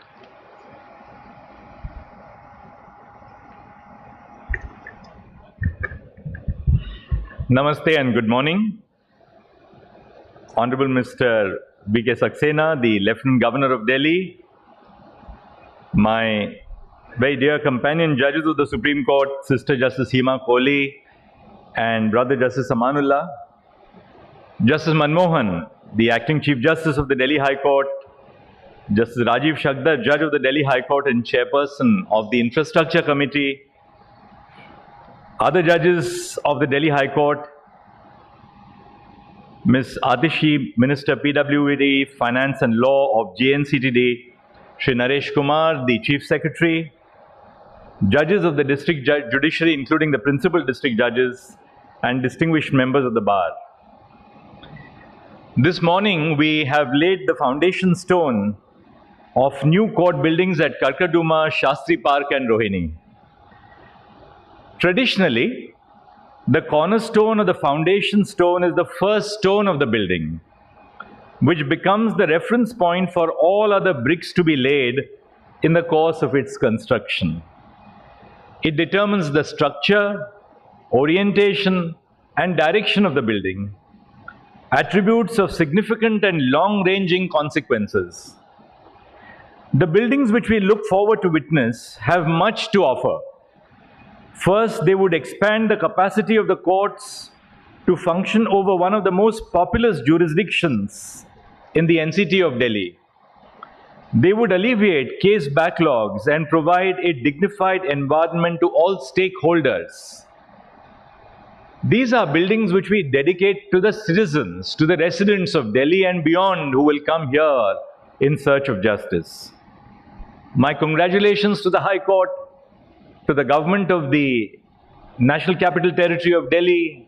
Speaker 7: Namaste and good morning. Honorable Mr. B.K. Saxena, the Lieutenant Governor of Delhi, my very dear companion judges of the Supreme Court, Sister Justice Hima Kohli and Brother Justice Amanullah, Justice Manmohan, the Acting Chief Justice of the Delhi High Court, Justice Rajiv Shakdar, Judge of the Delhi High Court and Chairperson of the Infrastructure Committee, other judges of the Delhi High Court, Ms. Atishi, Minister PWD, Finance and Law of JNCTD, Shri Naresh Kumar, the Chief Secretary, judges of the District Judiciary, including the Principal District Judges, and distinguished members of the Bar. This morning, we have laid the foundation stone of new court buildings at Karkardooma, Shastri Park, and Rohini. Traditionally, the cornerstone or the foundation stone is the first stone of the building, which becomes the reference point for all other bricks to be laid in the course of its construction. It determines the structure, orientation, and direction of the building, attributes of significant and long-ranging consequences. The buildings which we look forward to witness have much to offer. First, they would expand the capacity of the courts to function over one of the most populous jurisdictions in the NCT of Delhi. They would alleviate case backlogs and provide a dignified environment to all stakeholders. These are buildings which we dedicate to the citizens, to the residents of Delhi and beyond who will come here in search of justice. My congratulations to the High Court, to the government of the National Capital Territory of Delhi,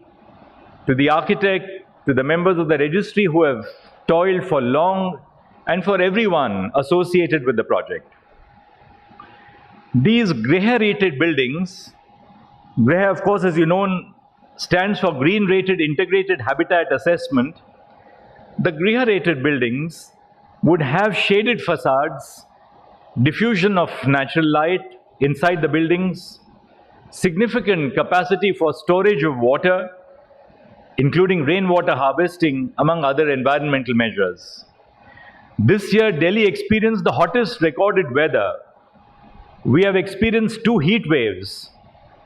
Speaker 7: to the architect, to the members of the registry who have toiled for long, and for everyone associated with the project. These GRIHA-rated buildings, GRIHA, of course, as you know, stands for Green Rated Integrated Habitat Assessment. The GRIHA-rated buildings would have shaded facades, diffusion of natural light inside the buildings, significant capacity for storage of water, including rainwater harvesting, among other environmental measures. This year, Delhi experienced the hottest recorded weather. We have experienced 2 heat waves,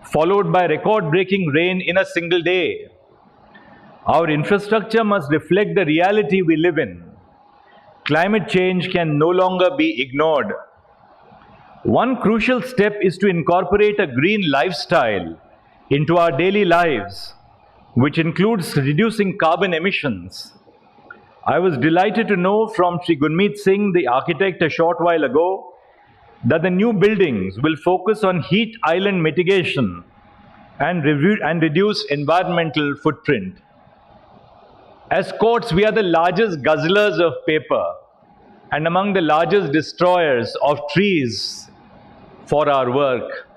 Speaker 7: followed by record-breaking rain in a single day. Our infrastructure must reflect the reality we live in. Climate change can no longer be ignored. One crucial step is to incorporate a green lifestyle into our daily lives, which includes reducing carbon emissions. I was delighted to know from Sri Gurmeet Singh, the architect, a short while ago, that the new buildings will focus on heat island mitigation and reduce environmental footprint. As courts, we are the largest guzzlers of paper and among the largest destroyers of trees for our work.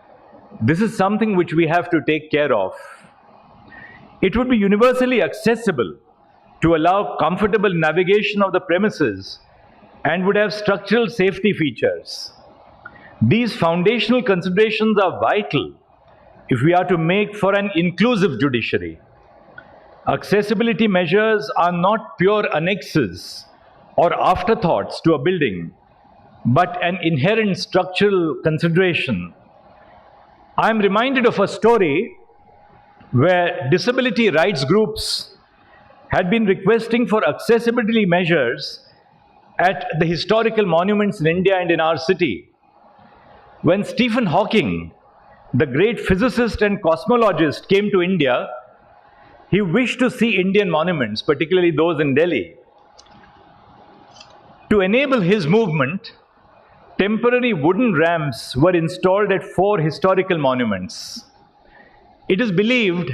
Speaker 7: This is something which we have to take care of. It would be universally accessible to allow comfortable navigation of the premises and would have structural safety features. These foundational considerations are vital if we are to make for an inclusive judiciary. Accessibility measures are not pure annexes or afterthoughts to a building, but an inherent structural consideration. I am reminded of a story where disability rights groups had been requesting for accessibility measures at the historical monuments in India and in our city. When Stephen Hawking, the great physicist and cosmologist, came to India, he wished to see Indian monuments, particularly those in Delhi. To enable his movement, temporary wooden ramps were installed at 4 historical monuments. It is believed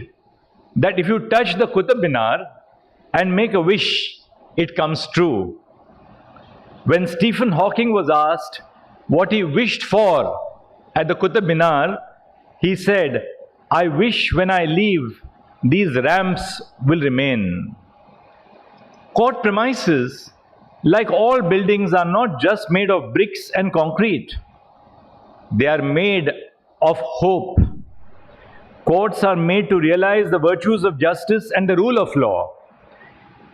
Speaker 7: that if you touch the Qutub Minar and make a wish, it comes true. When Stephen Hawking was asked what he wished for at the Qutub Minar, he said, "I wish when I leave, these ramps will remain." Court premises, like all buildings, are not just made of bricks and concrete. They are made of hope. Courts are made to realize the virtues of justice and the rule of law.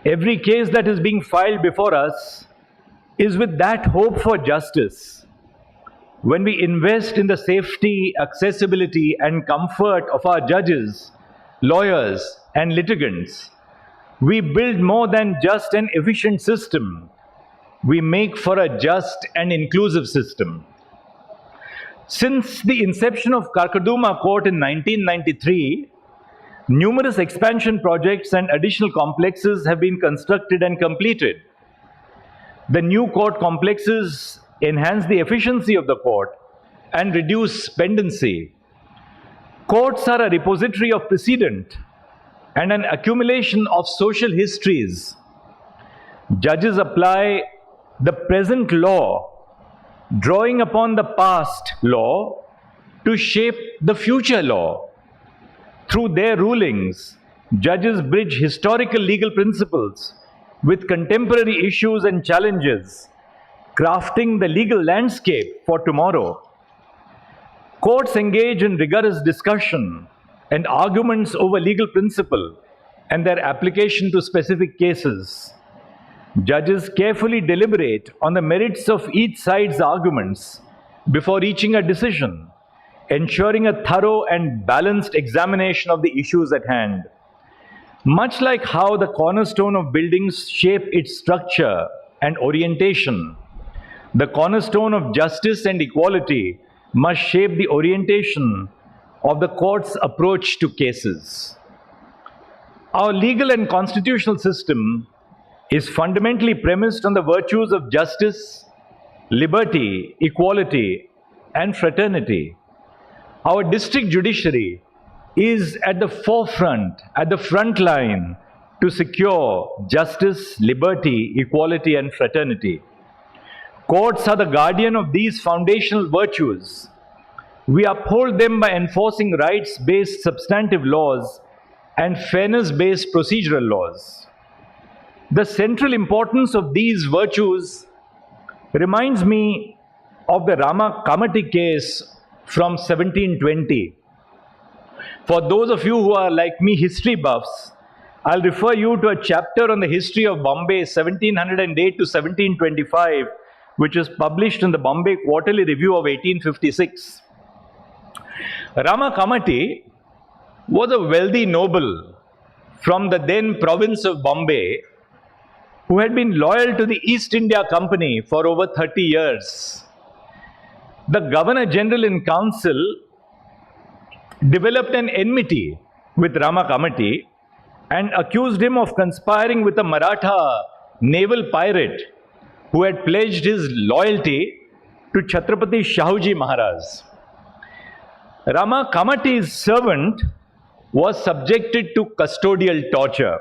Speaker 7: Every case that is being filed before us is with that hope for justice. When we invest in the safety, accessibility, and comfort of our judges, lawyers, and litigants, we build more than just an efficient system. We make for a just and inclusive system. Since the inception of Karkardooma Court in 1993, numerous expansion projects and additional complexes have been constructed and completed. The new court complexes enhance the efficiency of the court and reduce pendency. Courts are a repository of precedent and an accumulation of social histories. Judges apply the present law, drawing upon the past law to shape the future law. Through their rulings, judges bridge historical legal principles with contemporary issues and challenges, crafting the legal landscape for tomorrow. Courts engage in rigorous discussion and arguments over legal principle and their application to specific cases. Judges carefully deliberate on the merits of each side's arguments before reaching a decision, ensuring a thorough and balanced examination of the issues at hand. Much like how the cornerstone of buildings shape its structure and orientation, the cornerstone of justice and equality must shape the orientation of the court's approach to cases. Our legal and constitutional system is fundamentally premised on the virtues of justice, liberty, equality, and fraternity. Our district judiciary is at the forefront, at the front line to secure justice, liberty, equality, and fraternity. Courts are the guardian of these foundational virtues. We uphold them by enforcing rights-based substantive laws and fairness-based procedural laws. The central importance of these virtues reminds me of the Rama Kamati case from 1720. For those of you who are like me, history buffs, I'll refer you to a chapter on the history of Bombay 1708 to 1725, which was published in the Bombay Quarterly Review of 1856. Rama Kamati was a wealthy noble from the then province of Bombay who had been loyal to the East India Company for over 30 years. The Governor General in Council developed an enmity with Rama Kamati and accused him of conspiring with a Maratha naval pirate who had pledged his loyalty to Chhatrapati Shahuji Maharaj. Rama Kamati's servant was subjected to custodial torture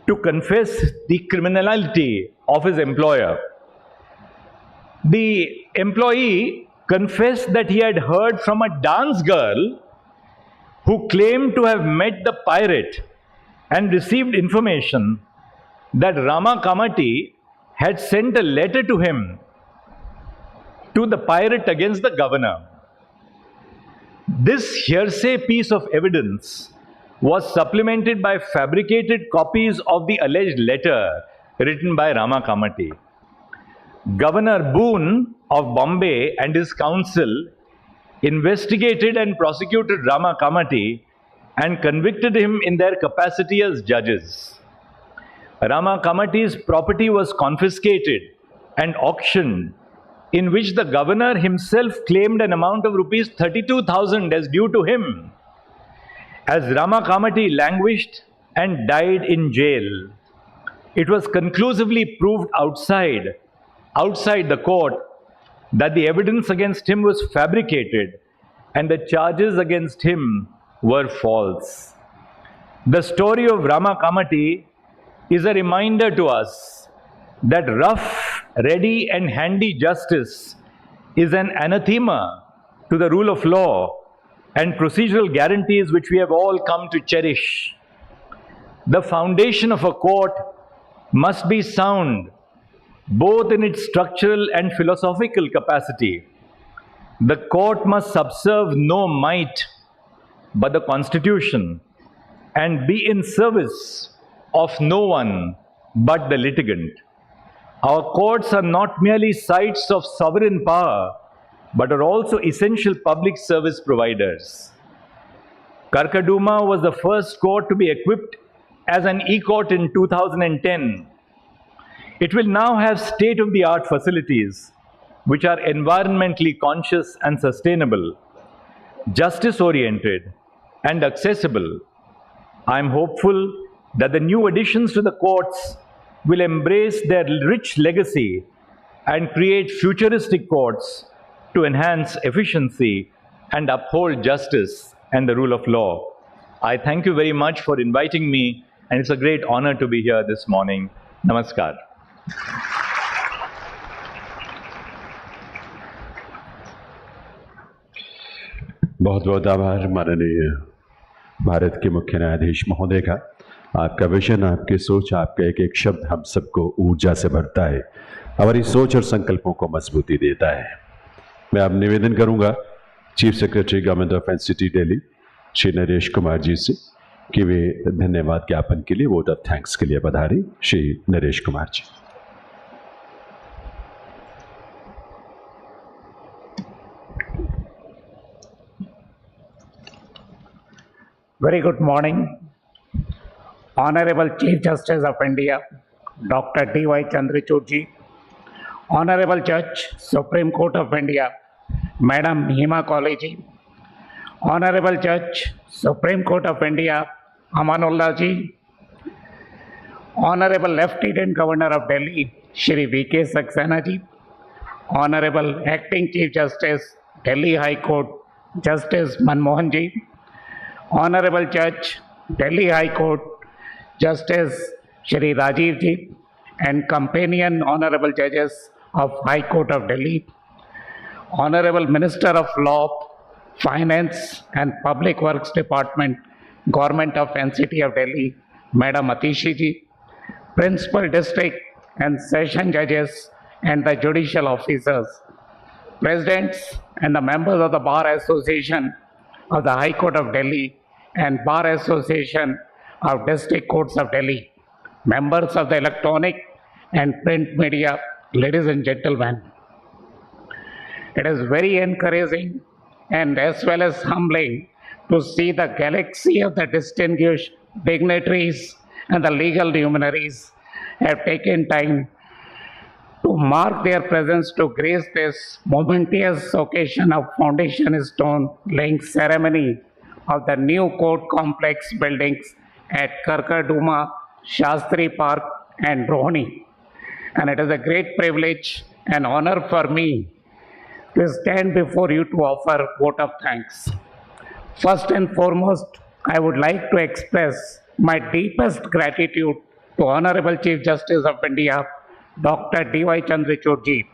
Speaker 7: to confess the criminality of his employer. The employee confessed that he had heard from a dance girl who claimed to have met the pirate and received information that Rama Kamati had sent a letter to him, to the pirate against the governor. This hearsay piece of evidence was supplemented by fabricated copies of the alleged letter written by Rama Kamati. Governor Boone of Bombay and his council investigated and prosecuted Rama Kamati and convicted him in their capacity as judges. Rama Kamati's property was confiscated and auctioned, in which the governor himself claimed an amount of rupees 32,000 as due to him. As Rama Kamati languished and died in jail, it was conclusively proved outside the court that the evidence against him was fabricated and the charges against him were false. The story of Rama Kamati is a reminder to us that rough, ready and handy justice is an anathema to the rule of law and procedural guarantees which we have all come to cherish. The foundation of a court must be sound, both in its structural and philosophical capacity. The court must subserve no might but the Constitution and be in service of no one but the litigant. Our courts are not merely sites of sovereign power, but are also essential public service providers. Karkardooma was the first court to be equipped as an e-court in 2010. It will now have state-of-the-art facilities which are environmentally conscious and sustainable, justice-oriented and accessible. I am hopeful that the new additions to the courts will embrace their rich legacy and create futuristic courts to enhance efficiency and uphold justice and the rule of law. I thank you very much for inviting me, and it's a great honor to be here this morning. Namaskar.
Speaker 1: बहुत बहुत आभार माननीय भारत के मुख्य न्यायाधीश महोदय का। आपका विजन, आपकी सोच, आपका एक एक शब्द हम सबको ऊर्जा से भरता है, हमारी सोच और संकल्पों को मजबूती देता है। मैं अब निवेदन करूंगा chief secretary government of NCT Delhi Shri Naresh Kumar ji से कि वे धन्यवाद ज्ञापन के लिए, वोट ऑफ थैंक्स के लिए पधारें। श्री नरेश कुमार जी।
Speaker 8: Very good morning. Honorable Chief Justice of India, Dr. D.Y. Chandrachud ji, Honorable Judge, Supreme Court of India, Madam Hima Kohli ji, Honorable Judge, Supreme Court of India, Amanullah ji, Honorable Lieutenant Governor of Delhi, Shri V.K. Saxena ji, Honorable Acting Chief Justice, Delhi High Court, Justice Manmohan ji, Honorable Judge, Delhi High Court, Justice Shri Rajiv ji, and companion Honorable Judges of High Court of Delhi, Honorable Minister of Law, Finance and Public Works Department, Government of NCT of Delhi, Madam Atishi ji, Principal District and Session Judges and the Judicial Officers, Presidents and the members of the Bar Association of the High Court of Delhi and Bar Association of District Courts of Delhi, members of the electronic and print media, ladies and gentlemen. It is very encouraging and as well as humbling to see the galaxy of the distinguished dignitaries and the legal luminaries have taken time to mark their presence to grace this momentous occasion of foundation stone laying ceremony of the new court complex buildings at Karkardooma, Shastri Park and Rohini. And it is a great privilege and honor for me to stand before you to offer vote of thanks. First and foremost, I would like to express my deepest gratitude to Honorable Chief Justice of India, Dr. D.Y. Chandrachud ji,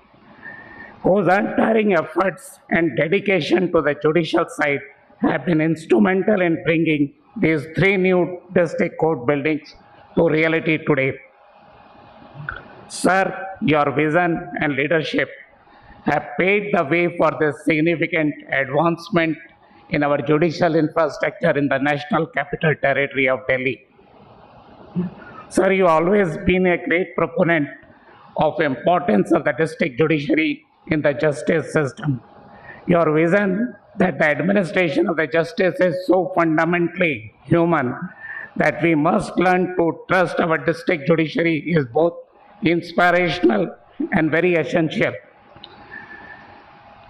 Speaker 8: whose untiring efforts and dedication to the judicial side have been instrumental in bringing these 3 new district court buildings to reality today. Sir, your vision and leadership have paved the way for this significant advancement in our judicial infrastructure in the National Capital Territory of Delhi. Sir, you have always been a great proponent of importance of the district judiciary in the justice system. Your vision that the administration of the justice is so fundamentally human that we must learn to trust our district judiciary is both inspirational and very essential.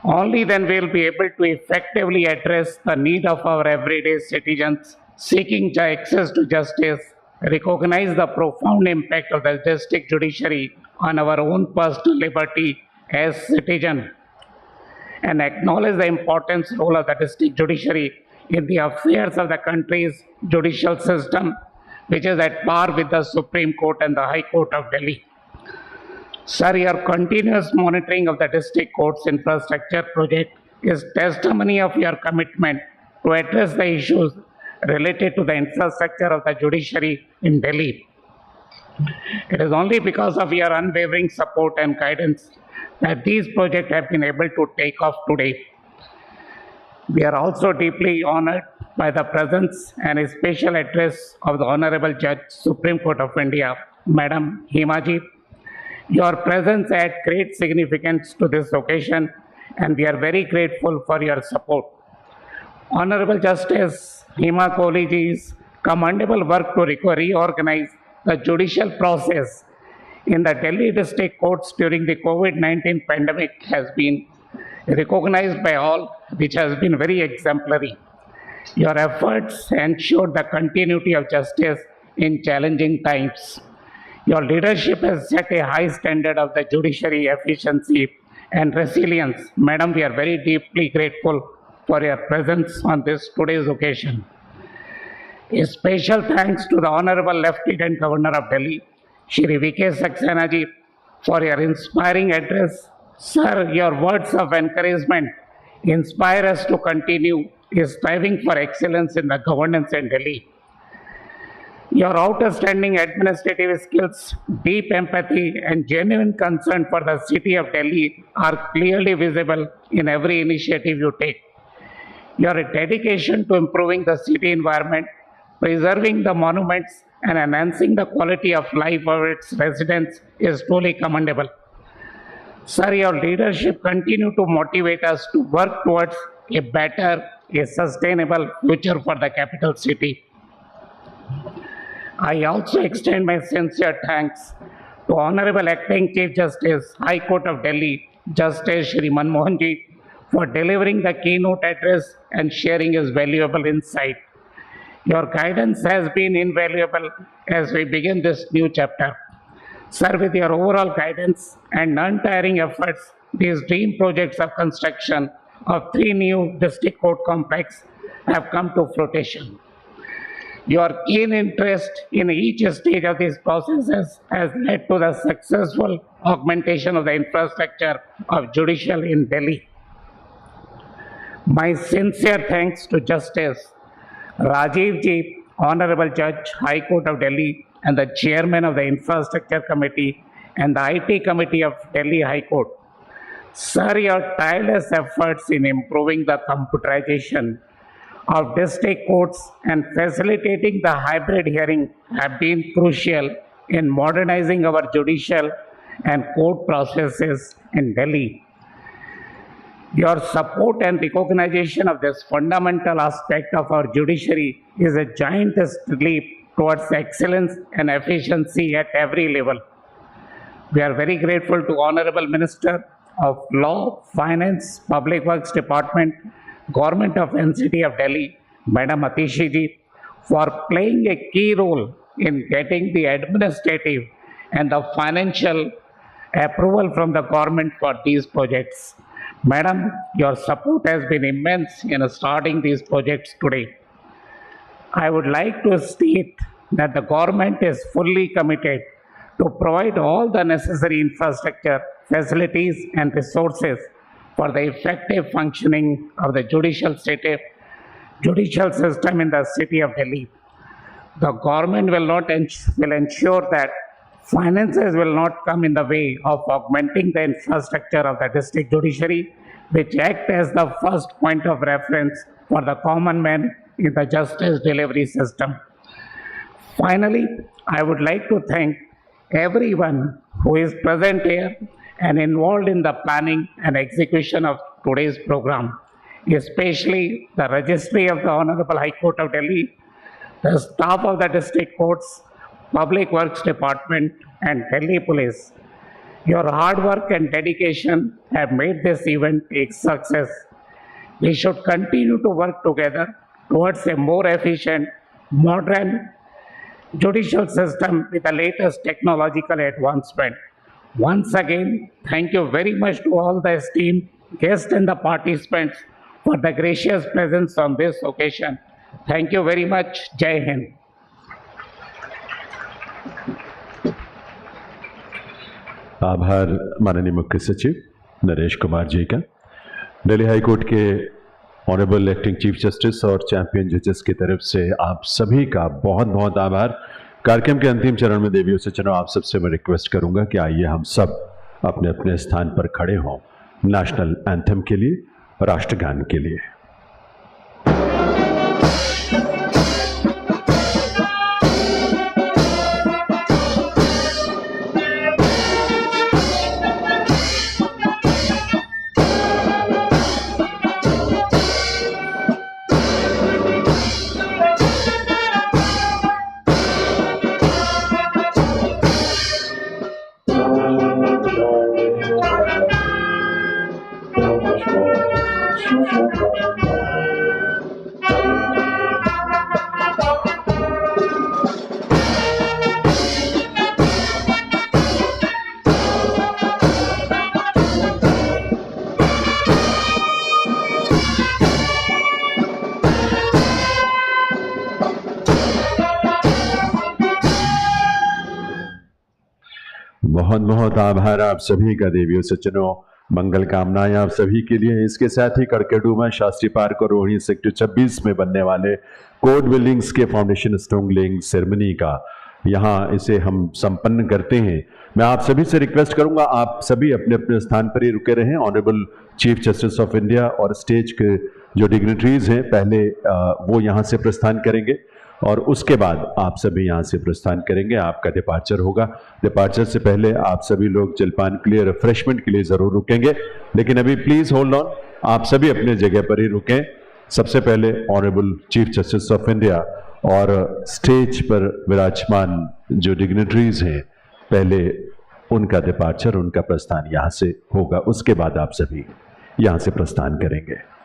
Speaker 8: Only then we will be able to effectively address the need of our everyday citizens seeking access to justice, recognize the profound impact of the district judiciary on our own personal liberty as citizens, and acknowledge the important role of the district judiciary in the affairs of the country's judicial system, which is at par with the Supreme Court and the High Court of Delhi. Sir, your continuous monitoring of the district court's infrastructure project is testimony of your commitment to address the issues related to the infrastructure of the judiciary in Delhi. It is only because of your unwavering support and guidance that these projects have been able to take off today. We are also deeply honored by the presence and a special address of the Honorable Judge, Supreme Court of India, Madam Himaji. Your presence adds great significance to this occasion, and we are very grateful for your support. Honorable Justice Hima Kohli's commendable work to reorganize the judicial process in the Delhi district courts during the COVID-19 pandemic has been recognized by all, which has been very exemplary. Your efforts ensured the continuity of justice in challenging times. Your leadership has set a high standard of the judiciary efficiency and resilience. Madam, we are very deeply grateful for your presence on this today's occasion. A special thanks to the Honorable Lieutenant Governor of Delhi, Shri V.K. Saxena ji, for your inspiring address. Sir, your words of encouragement inspire us to continue striving for excellence in the governance in Delhi. Your outstanding administrative skills, deep empathy, and genuine concern for the city of Delhi are clearly visible in every initiative you take. Your dedication to improving the city environment, preserving the monuments, and enhancing the quality of life of its residents is truly commendable. Sir, your leadership continues to motivate us to work towards a better, a sustainable future for the capital city. I also extend my sincere thanks to Honorable Acting Chief Justice, High Court of Delhi, Justice Shri Manmohan ji, for delivering the keynote address and sharing his valuable insight. Your guidance has been invaluable as we begin this new chapter. Sir, with your overall guidance and untiring efforts, these dream projects of construction of 3 new district court complexes have come to fruition. Your keen interest in each stage of these processes has led to the successful augmentation of the infrastructure of judicial in Delhi. My sincere thanks to Justice Rajiv ji, Honorable Judge, High Court of Delhi, and the Chairman of the Infrastructure Committee and the IT Committee of Delhi High Court. Sir, your tireless efforts in improving the computerization of district courts and facilitating the hybrid hearing have been crucial in modernizing our judicial and court processes in Delhi. Your support and recognition of this fundamental aspect of our judiciary is a giant leap towards excellence and efficiency at every level. We are very grateful to Honorable Minister of Law, Finance, Public Works Department, Government of NCT of Delhi, Madam Atishi ji, for playing a key role in getting the administrative and the financial approval from the government for these projects. Madam, your support has been immense in starting these projects today. I would like to state that the government is fully committed to provide all the necessary infrastructure, facilities and resources for the effective functioning of the judicial system in the city of Delhi. The government will ensure that finances will not come in the way of augmenting the infrastructure of the district judiciary, which act as the first point of reference for the common man in the justice delivery system. Finally, I would like to thank everyone who is present here and involved in the planning and execution of today's program, especially the Registry of the Honorable High Court of Delhi, the staff of the district courts, Public Works Department and Delhi Police. Your hard work and dedication have made this event a success. We should continue to work together towards a more efficient, modern judicial system with the latest technological advancement. Once again, thank you very much to all the esteemed guests and the participants for the gracious presence on this occasion. Thank you very much. Jai Hind.
Speaker 1: आभार माननीय मुख्य सचिव नरेश कुमार जी का। Delhi high court के honourable acting chief justice और champion जजेस की तरफ से आप सभी का बहुत बहुत आभार। कार्यक्रम के अंतिम चरण में देवियों सज्जनों, आप सबसे मैं रिक्वेस्ट करूंगा कि आइए हम सब अपने अपने स्थान पर खड़े हों नेशनल एंथम के लिए, राष्ट्रगान के लिए। बहुत बहुत आभार आप सभी का देवियों सज्जनों, मंगल कामनाएं आप सभी के लिए। इसके साथ ही करकरडूमा, शास्त्री पार्क और रोहिणी सेक्टर 26 में बनने वाले कोर्ट बिल्डिंग्स के फाउंडेशन स्टोन लेइंग सेरेमनी का यहाँ इसे हम संपन्न करते हैं। मैं आप सभी से रिक्वेस्ट करूंगा, आप सभी अपने अपने स्थान पर ही रुके रहें। Honourable chief justice of India और स्टेज के जो डिग्निटरीज हैं पहले वो यहाँ से प्रस्थान करेंगे और उसके बाद आप सभी यहाँ से प्रस्थान करेंगे। आपका डिपार्चर होगा। डिपार्चर से पहले आप सभी लोग जलपान के लिए, रिफ्रेशमेंट के लिए जरूर रुकेंगे, लेकिन अभी प्लीज होल्ड ऑन, आप सभी अपने जगह पर ही रुकें। सबसे पहले honourable chief justice of India और स्टेज पर विराजमान जो डिग्निटरीज हैं पहले उनका डिपार्चर, उनका प्रस्थान यहाँ से होगा, उसके बाद आप सभी यहाँ से प्रस्थान करेंगे।